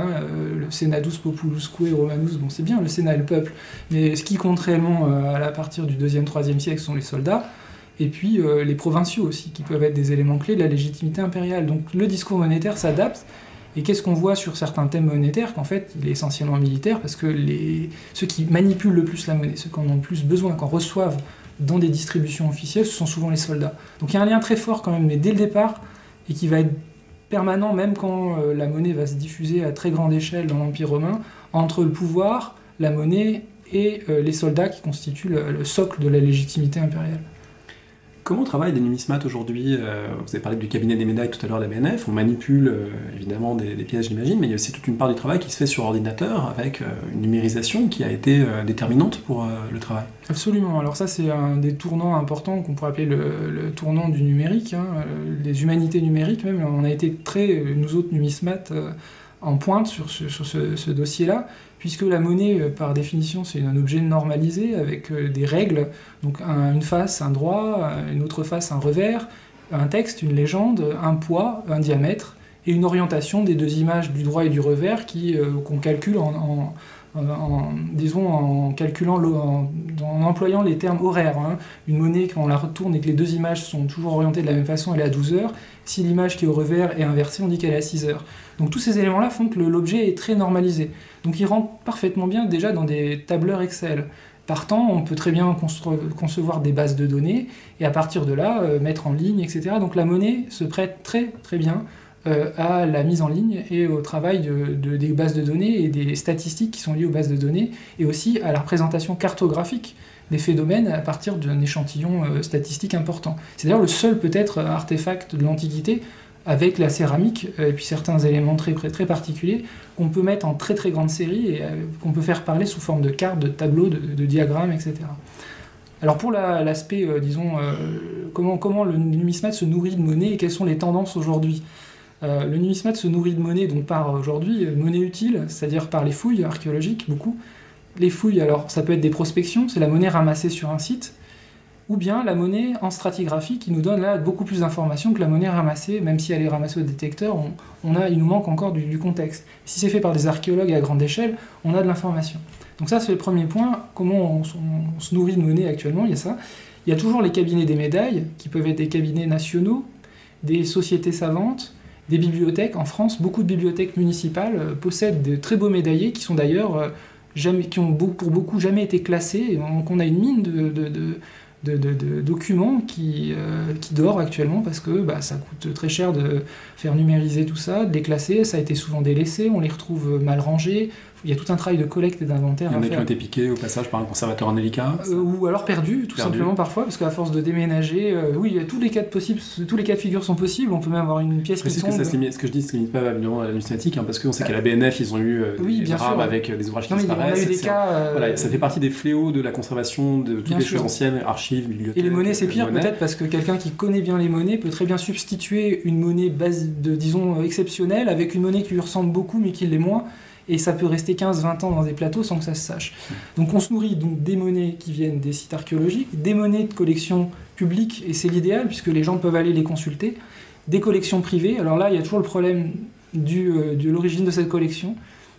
le Senatus Populusque Romanus, bon c'est bien le Sénat et le peuple, mais ce qui compte réellement à partir du 2e, 3e siècle sont les soldats, et puis les provinciaux aussi, qui peuvent être des éléments clés de la légitimité impériale. Donc le discours monétaire s'adapte. Et qu'est-ce qu'on voit sur certains thèmes monétaires? Qu'en fait, il est essentiellement militaire, parce que ceux qui manipulent le plus la monnaie, ceux qui en ont le plus besoin, qui en reçoivent dans des distributions officielles, ce sont souvent les soldats. Donc il y a un lien très fort quand même, mais dès le départ, et qui va être permanent, même quand la monnaie va se diffuser à très grande échelle dans l'Empire romain, entre le pouvoir, la monnaie et les soldats qui constituent le socle de la légitimité impériale. Comment travaillent les numismates aujourd'hui? Vous avez parlé du cabinet des médailles tout à l'heure, la BNF, on manipule évidemment des pièces, j'imagine, mais il y a aussi toute une part du travail qui se fait sur ordinateur, avec une numérisation qui a été déterminante pour le travail. Absolument, alors ça c'est un des tournants importants qu'on pourrait appeler le tournant du numérique, les humanités numériques même, on a été nous autres numismates, en pointe sur ce dossier-là, puisque la monnaie, par définition, c'est un objet normalisé avec des règles, donc une face, un droit, une autre face, un revers, un texte, une légende, un poids, un diamètre, et une orientation des deux images du droit et du revers qu'on calcule disons en calculant, en employant les termes horaires. Hein. Une monnaie, quand on la retourne et que les deux images sont toujours orientées de la même façon, elle est à 12 heures. Si l'image qui est au revers est inversée, on dit qu'elle est à 6 heures. Donc tous ces éléments-là font que l'objet est très normalisé. Donc il rentre parfaitement bien déjà dans des tableurs Excel. Partant, on peut très bien concevoir des bases de données et à partir de là, mettre en ligne, etc. Donc la monnaie se prête très très bien à la mise en ligne et au travail des bases de données et des statistiques qui sont liées aux bases de données et aussi à la représentation cartographique des phénomènes à partir d'un échantillon statistique important. C'est d'ailleurs le seul peut-être artefact de l'Antiquité avec la céramique et puis certains éléments très, très particuliers qu'on peut mettre en très très grande série et qu'on peut faire parler sous forme de cartes, de tableaux, de diagrammes, etc. Alors pour l'aspect, comment le numismate se nourrit de monnaie et quelles sont les tendances aujourd'hui. Le numismate se nourrit de monnaie donc par aujourd'hui monnaie utile, c'est-à-dire par les fouilles archéologiques, beaucoup. Les fouilles, alors ça peut être des prospections, c'est la monnaie ramassée sur un site, ou bien la monnaie en stratigraphie qui nous donne là beaucoup plus d'informations que la monnaie ramassée, même si elle est ramassée au détecteur, il nous manque encore du contexte. Si c'est fait par des archéologues à grande échelle, on a de l'information. Donc ça c'est le premier point, comment on se nourrit de monnaie actuellement, il y a ça. Il y a toujours les cabinets des médailles, qui peuvent être des cabinets nationaux, des sociétés savantes, des bibliothèques. En France, beaucoup de bibliothèques municipales possèdent de très beaux médaillés qui sont d'ailleurs qui ont pour beaucoup jamais été classés. Donc on a une mine de documents qui dort actuellement parce que ça coûte très cher de faire numériser tout ça, de les classer. Ça a été souvent délaissé, on les retrouve mal rangés. Il y a tout un travail de collecte et d'inventaire à faire. Il y en a qui ont été piqués au passage par un conservateur indélicat ou alors perdus, tout simplement parfois, parce qu'à force de déménager, oui, tous les cas de figure sont possibles. On peut même avoir une pièce qui tombe. Ce que je dis, ça ne se limite pas évidemment à la numismatique, parce qu'on sait qu'à la BNF, ils ont eu des drames avec des ouvrages qui disparaissent. On a eu des cas, voilà, ça fait partie des fléaux de la conservation de toutes les choses anciennes, archives, bibliothèques. Et les monnaies, c'est pire peut-être parce que quelqu'un qui connaît bien les monnaies peut très bien substituer une monnaie disons exceptionnelle avec une monnaie qui lui ressemble beaucoup mais qui l'est moins. Et ça peut rester 15-20 ans dans des plateaux sans que ça se sache. Donc on se nourrit donc des monnaies qui viennent des sites archéologiques, des monnaies de collections publiques, et c'est l'idéal puisque les gens peuvent aller les consulter, des collections privées. Alors là, il y a toujours le problème de l'origine de cette collection,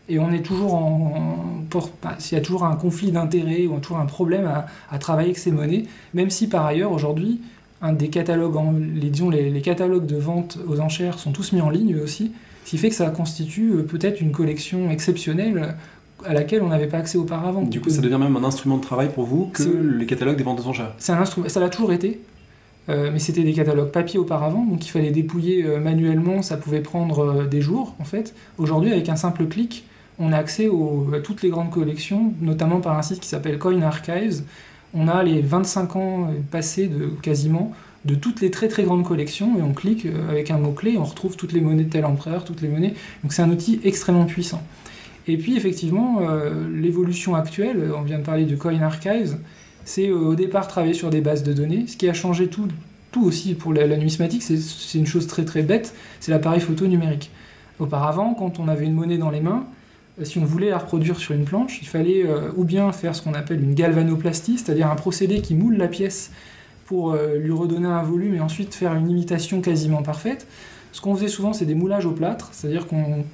et on est toujours s'il y a toujours un conflit d'intérêts ou toujours un problème à travailler avec ces monnaies, même si par ailleurs aujourd'hui, des catalogues, les catalogues de vente aux enchères sont tous mis en ligne eux aussi, ce qui fait que ça constitue peut-être une collection exceptionnelle à laquelle on n'avait pas accès auparavant. Du coup, ça devient même un instrument de travail pour vous que les catalogues des ventes aux enchères. C'est un instrument, ça l'a toujours été, mais c'était des catalogues papier auparavant, donc il fallait dépouiller manuellement, ça pouvait prendre des jours en fait. Aujourd'hui, avec un simple clic, on a accès à toutes les grandes collections, notamment par un site qui s'appelle Coin Archives. On a les 25 ans passés quasiment de toutes les très très grandes collections et on clique avec un mot-clé, on retrouve toutes les monnaies de tel empereur, toutes les monnaies. Donc c'est un outil extrêmement puissant. Et puis effectivement, l'évolution actuelle, on vient de parler de Coin Archives, c'est au départ travailler sur des bases de données. Ce qui a changé tout aussi pour la numismatique, c'est une chose très très bête, c'est l'appareil photo numérique. Auparavant, quand on avait une monnaie dans les mains, si on voulait la reproduire sur une planche, il fallait ou bien faire ce qu'on appelle une galvanoplastie, c'est-à-dire un procédé qui moule la pièce pour lui redonner un volume et ensuite faire une imitation quasiment parfaite. Ce qu'on faisait souvent, c'est des moulages au plâtre, c'est-à-dire qu'on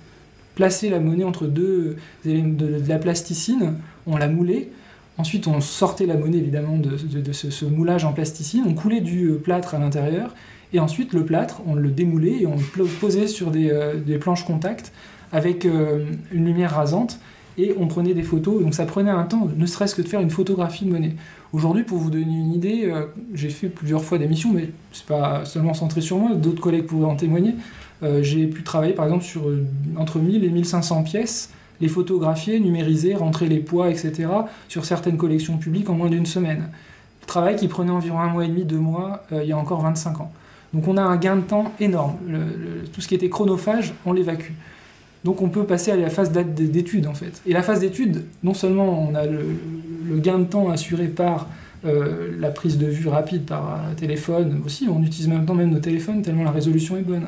plaçait la monnaie entre deux éléments de la plasticine, on la moulait, ensuite on sortait la monnaie évidemment de ce moulage en plasticine, on coulait du plâtre à l'intérieur, et ensuite le plâtre, on le démoulait et on le posait sur des planches contact avec une lumière rasante, et on prenait des photos, donc ça prenait un temps, ne serait-ce que de faire une photographie de monnaie. Aujourd'hui, pour vous donner une idée, j'ai fait plusieurs fois des missions, mais c'est pas seulement centré sur moi, d'autres collègues pourraient en témoigner. J'ai pu travailler par exemple sur entre 1000 et 1500 pièces, les photographier, numériser, rentrer les poids, etc., sur certaines collections publiques en moins d'une semaine. Travail qui prenait environ 1 mois et demi, 2 mois, il y a encore 25 ans. Donc on a un gain de temps énorme. Tout ce qui était chronophage, on l'évacue. Donc on peut passer à la phase d'étude en fait. Et la phase d'étude, non seulement on a le gain de temps assuré par la prise de vue rapide par téléphone, aussi on utilise maintenant même nos téléphones tellement la résolution est bonne,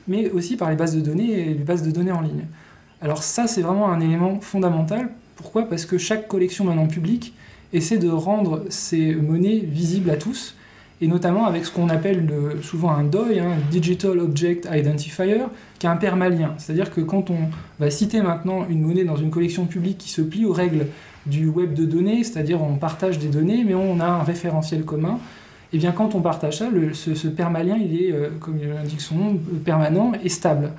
mais aussi par les bases de données et les bases de données en ligne. Alors ça c'est vraiment un élément fondamental. Pourquoi ? Parce que chaque collection maintenant publique essaie de rendre ces monnaies visibles à tous. et notamment avec ce qu'on appelle souvent un DOI, un Digital Object Identifier, qui est un permalien. C'est-à-dire que quand on va citer maintenant une monnaie dans une collection publique qui se plie aux règles du web de données, c'est-à-dire on partage des données, mais on a un référentiel commun, et bien quand on partage ça, ce permalien, il est, comme l'indique son nom, permanent et stable.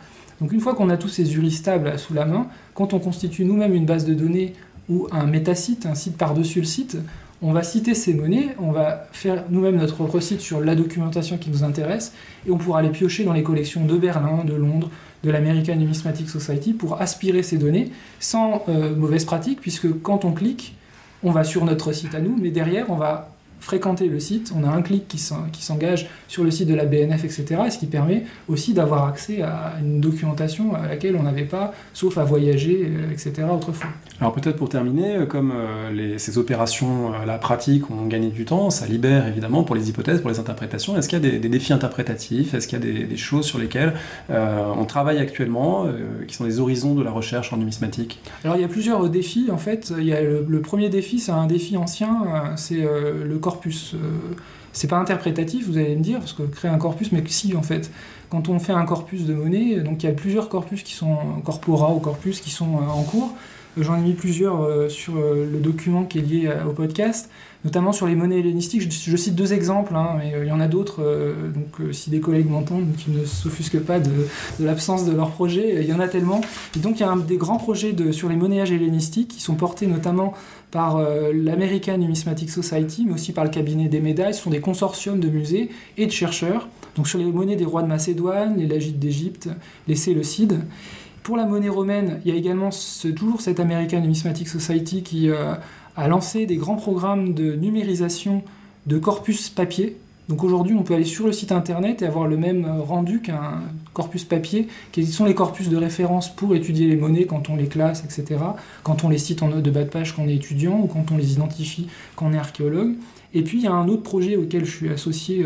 Donc une fois qu'on a tous ces URI stables sous la main, quand on constitue nous-mêmes une base de données ou un métasite, un site par-dessus le site, on va citer ces monnaies, on va faire nous-mêmes notre propre site sur la documentation qui nous intéresse, et on pourra les piocher dans les collections de Berlin, de Londres, de l'American Numismatic Society pour aspirer ces données sans mauvaise pratique, puisque quand on clique, on va sur notre site à nous, mais derrière, on va fréquenter le site, on a un clic qui s'engage sur le site de la BNF, etc., ce qui permet aussi d'avoir accès à une documentation à laquelle on n'avait pas, sauf à voyager, etc., autrefois. Alors peut-être pour terminer, comme ces opérations pratiques ont gagné du temps, ça libère évidemment pour les hypothèses, pour les interprétations. Est-ce qu'il y a des défis interprétatifs? Est-ce qu'il y a des choses sur lesquelles on travaille actuellement, qui sont des horizons de la recherche en numismatique? Alors il y a plusieurs défis, en fait. Il y a le premier défi, c'est un défi ancien, c'est le corpus. C'est pas interprétatif, vous allez me dire, parce que créer un corpus, mais si, en fait, quand on fait un corpus de monnaie, donc il y a plusieurs corpus qui sont, corpora ou corpus, qui sont en cours. J'en ai mis plusieurs sur le document qui est lié au podcast, notamment sur les monnaies hellénistiques. Je cite 2 exemples, mais il y en a d'autres, donc si des collègues m'entendent, qui ne s'offusquent pas de l'absence de leur projet, il y en a tellement. Et donc il y a des grands projets sur les monnayages hellénistiques qui sont portés notamment par l'American Numismatic Society, mais aussi par le cabinet des médailles. Ce sont des consortiums de musées et de chercheurs, donc sur les monnaies des rois de Macédoine, les lagides d'Égypte, les Séleucides. Pour la monnaie romaine, il y a également toujours cette American Numismatic Society qui a lancé des grands programmes de numérisation de corpus papier. Donc aujourd'hui, on peut aller sur le site internet et avoir le même rendu qu'un corpus papier, qui sont les corpus de référence pour étudier les monnaies quand on les classe, etc., quand on les cite en note de bas de page quand on est étudiant, ou quand on les identifie quand on est archéologue. Et puis il y a un autre projet auquel je suis associé,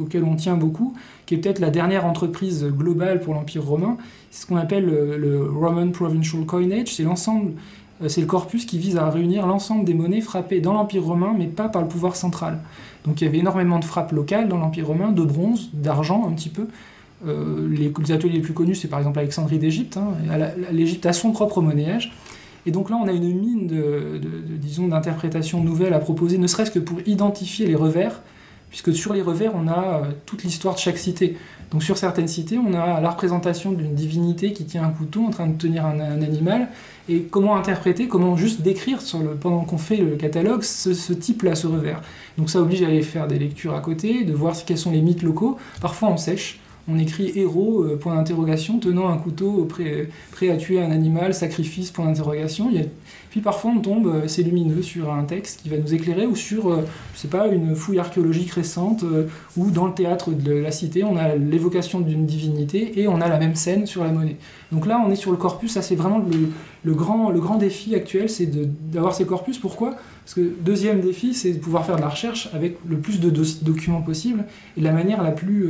auquel on tient beaucoup, qui est peut-être la dernière entreprise globale pour l'Empire romain. C'est ce qu'on appelle le Roman Provincial Coinage. C'est le corpus qui vise à réunir l'ensemble des monnaies frappées dans l'Empire romain, mais pas par le pouvoir central. Donc il y avait énormément de frappes locales dans l'Empire romain, de bronze, d'argent un petit peu. Les ateliers les plus connus, c'est par exemple Alexandrie d'Égypte. L'Égypte a son propre monnayage. Et donc là, on a une mine d'interprétations nouvelles à proposer, ne serait-ce que pour identifier les revers, puisque sur les revers, on a toute l'histoire de chaque cité. Donc sur certaines cités, on a la représentation d'une divinité qui tient un couteau en train de tenir un animal, et comment interpréter, comment juste décrire, pendant qu'on fait le catalogue, ce type-là, ce revers. Donc ça oblige à aller faire des lectures à côté, de voir quels sont les mythes locaux. Parfois on sèche. On écrit héros, point d'interrogation, tenant un couteau, prêt à tuer un animal, sacrifice, point d'interrogation. Puis parfois on tombe, c'est lumineux, sur un texte qui va nous éclairer, ou sur, je sais pas, une fouille archéologique récente, ou dans le théâtre de la cité, on a l'évocation d'une divinité, et on a la même scène sur la monnaie. Donc là, on est sur le corpus, ça c'est vraiment le grand défi actuel, c'est d'avoir ces corpus. Pourquoi ? Parce que le deuxième défi, c'est de pouvoir faire de la recherche avec le plus de documents possible et de la manière la plus,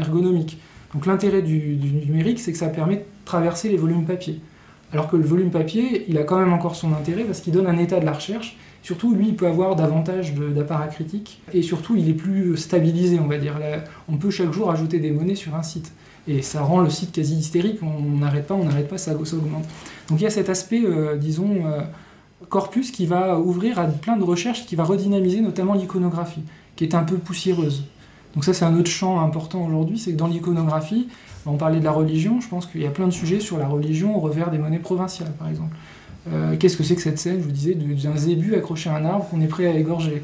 ergonomique. Donc l'intérêt du numérique, c'est que ça permet de traverser les volumes papier. Alors que le volume papier, il a quand même encore son intérêt parce qu'il donne un état de la recherche. Surtout, lui, il peut avoir davantage d'apparat critique. Et surtout, il est plus stabilisé, on va dire. Là, on peut chaque jour ajouter des monnaies sur un site. Et ça rend le site quasi hystérique. On n'arrête pas, ça augmente. Donc il y a cet aspect, corpus qui va ouvrir à plein de recherches, qui va redynamiser notamment l'iconographie, qui est un peu poussiéreuse. Donc ça, c'est un autre champ important aujourd'hui, c'est que dans l'iconographie, on parlait de la religion, je pense qu'il y a plein de sujets sur la religion au revers des monnaies provinciales, par exemple. Qu'est-ce que c'est que cette scène, je vous disais, d'un zébu accroché à un arbre qu'on est prêt à égorger?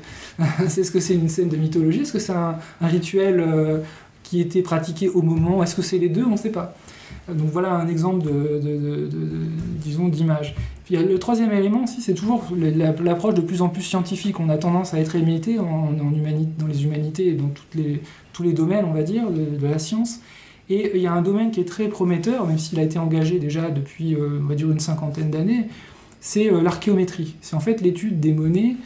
Est-ce que c'est une scène de mythologie? Est-ce que c'est un rituel qui était pratiqué au moment? Est-ce que c'est les deux? On ne sait pas. Donc voilà un exemple d'image. Puis le troisième élément aussi, c'est toujours l'approche de plus en plus scientifique. On a tendance à être imité dans les humanités et dans tous les domaines, on va dire, de la science. Et il y a un domaine qui est très prometteur, même s'il a été engagé déjà depuis, on va dire, une 50aine d'années, c'est l'archéométrie. C'est en fait l'étude des monnaies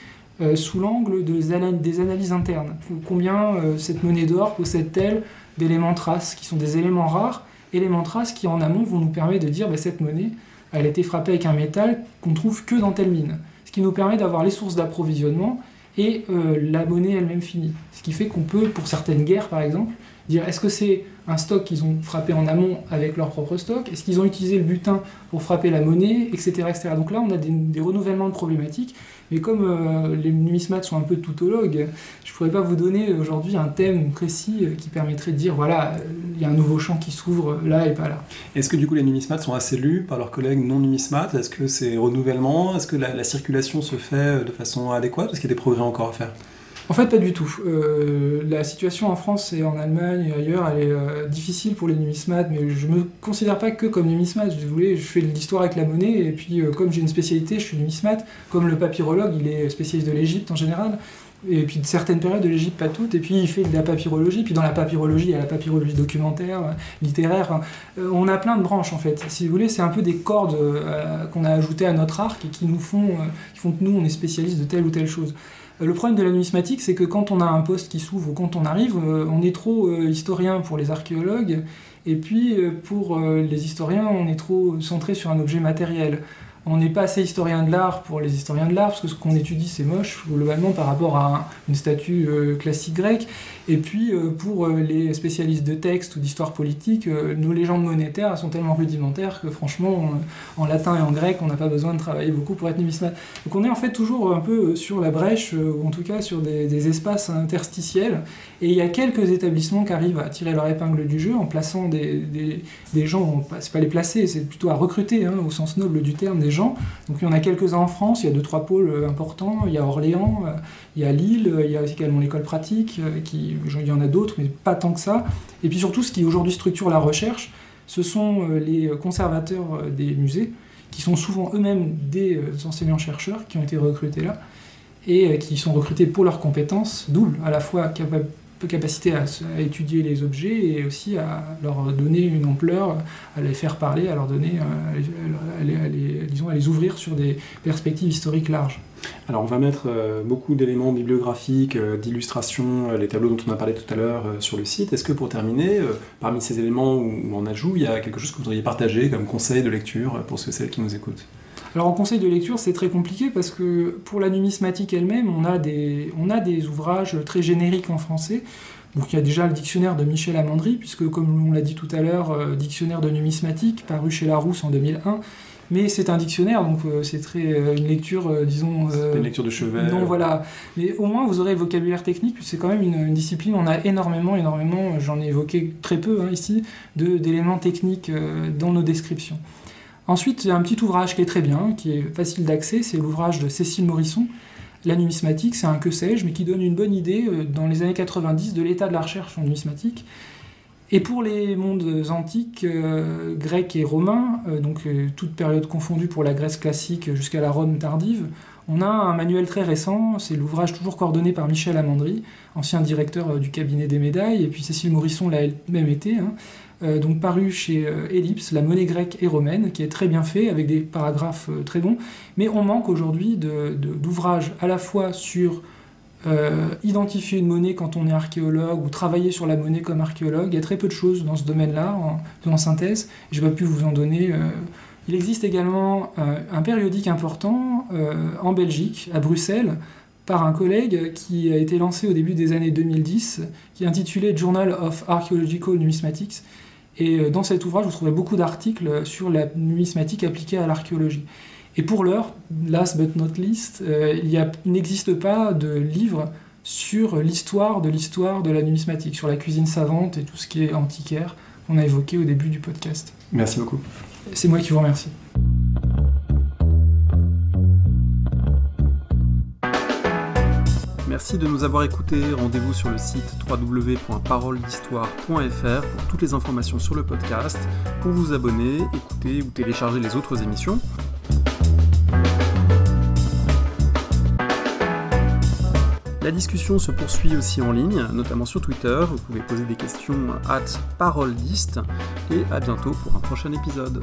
sous l'angle des analyses internes. Combien cette monnaie d'or possède-t-elle d'éléments traces, qui sont des éléments rares, éléments traces qui en amont vont nous permettre de dire cette monnaie, elle a été frappée avec un métal qu'on trouve que dans telle mine. Ce qui nous permet d'avoir les sources d'approvisionnement et la monnaie elle-même finie. Ce qui fait qu'on peut, pour certaines guerres par exemple, dire est-ce que c'est un stock qu'ils ont frappé en amont avec leur propre stock, est-ce qu'ils ont utilisé le butin pour frapper la monnaie, etc. etc. Donc là on a des renouvellements de problématiques, mais comme les numismates sont un peu tautologues, je ne pourrais pas vous donner aujourd'hui un thème précis qui permettrait de dire voilà, il y a un nouveau champ qui s'ouvre là et pas là. Est-ce que du coup les numismates sont assez lus par leurs collègues non numismates? Est-ce que c'est renouvellement? Est-ce que la circulation se fait de façon adéquate? Est-ce qu'il y a des progrès encore à faire? En fait, pas du tout. La situation en France et en Allemagne et ailleurs, elle est difficile pour les numismates, mais je me considère pas que comme numismate. Je fais de l'histoire avec la monnaie, et puis comme j'ai une spécialité, je suis numismate. Comme le papyrologue, il est spécialiste de l'Égypte en général, et puis de certaines périodes de l'Égypte, pas toutes, et puis il fait de la papyrologie, puis dans la papyrologie, il y a la papyrologie documentaire, littéraire, on a plein de branches en fait. Si vous voulez, c'est un peu des cordes qu'on a ajoutées à notre arc et qui font que nous, on est spécialiste de telle ou telle chose. Le problème de la numismatique, c'est que quand on a un poste qui s'ouvre ou quand on arrive, on est trop historien pour les archéologues, et puis pour les historiens, on est trop centré sur un objet matériel. On n'est pas assez historien de l'art pour les historiens de l'art, parce que ce qu'on étudie, c'est moche, globalement, par rapport à une statue classique grecque. Et puis, pour les spécialistes de texte ou d'histoire politique, nos légendes monétaires sont tellement rudimentaires que, franchement, en latin et en grec, on n'a pas besoin de travailler beaucoup pour être numismate. Donc on est en fait toujours un peu sur la brèche, ou en tout cas sur des espaces interstitiels. Et il y a quelques établissements qui arrivent à tirer leur épingle du jeu en plaçant des gens, c'est pas les placer, c'est plutôt à recruter, hein, au sens noble du terme, des gens. Donc il y en a quelques-uns en France, il y a 2-3 pôles importants, il y a Orléans, il y a Lille, il y a également l'école pratique, il y en a d'autres, mais pas tant que ça. Et puis surtout, ce qui aujourd'hui structure la recherche, ce sont les conservateurs des musées, qui sont souvent eux-mêmes des enseignants-chercheurs qui ont été recrutés là, et qui sont recrutés pour leurs compétences doubles, à la fois capacité à étudier les objets et aussi à leur donner une ampleur, à les faire parler, à leur donner, à les ouvrir sur des perspectives historiques larges. Alors on va mettre beaucoup d'éléments bibliographiques, d'illustrations, les tableaux dont on a parlé tout à l'heure sur le site. Est-ce que pour terminer, parmi ces éléments ou en ajout, il y a quelque chose que vous voudriez partager comme conseil de lecture pour ceux et celles qui nous écoutent? Alors en conseil de lecture, c'est très compliqué parce que pour la numismatique elle-même, on a des ouvrages très génériques en français. Donc il y a déjà le dictionnaire de Michel Amandry, puisque comme on l'a dit tout à l'heure, dictionnaire de numismatique, paru chez Larousse en 2001. Mais c'est un dictionnaire, donc c'est une lecture, disons... c'est une lecture de chevet. Non, voilà. Mais au moins, vous aurez le vocabulaire technique, c'est quand même une discipline, on a énormément, j'en ai évoqué très peu ici, d'éléments techniques dans nos descriptions. Ensuite, il y a un petit ouvrage qui est très bien, qui est facile d'accès, c'est l'ouvrage de Cécile Morisson, La numismatique, c'est un que sais-je, mais qui donne une bonne idée, dans les années 90, de l'état de la recherche en numismatique. Et pour les mondes antiques, grecs et romains, donc toute période confondue pour la Grèce classique jusqu'à la Rome tardive, on a un manuel très récent, c'est l'ouvrage toujours coordonné par Michel Amandry, ancien directeur du cabinet des médailles, et puis Cécile Morisson l'a elle-même été, donc paru chez Ellipse, La monnaie grecque et romaine, qui est très bien fait, avec des paragraphes très bons, mais on manque aujourd'hui d'ouvrages à la fois sur identifier une monnaie quand on est archéologue ou travailler sur la monnaie comme archéologue. Il y a très peu de choses dans ce domaine-là, en synthèse. Je n'ai pas pu vous en donner. Il existe également un périodique important en Belgique, à Bruxelles, par un collègue qui a été lancé au début des années 2010, qui est intitulé Journal of Archaeological Numismatics. Et dans cet ouvrage, vous trouverez beaucoup d'articles sur la numismatique appliquée à l'archéologie. Et pour l'heure, last but not least, il n'existe pas de livre sur l'histoire de la numismatique, sur la cuisine savante et tout ce qui est antiquaire qu'on a évoqué au début du podcast. Merci beaucoup. C'est moi qui vous remercie. Merci de nous avoir écoutés. Rendez-vous sur le site www.paroledhistoire.fr pour toutes les informations sur le podcast, pour vous abonner, écouter ou télécharger les autres émissions. La discussion se poursuit aussi en ligne, notamment sur Twitter. Vous pouvez poser des questions @paroledist et à bientôt pour un prochain épisode.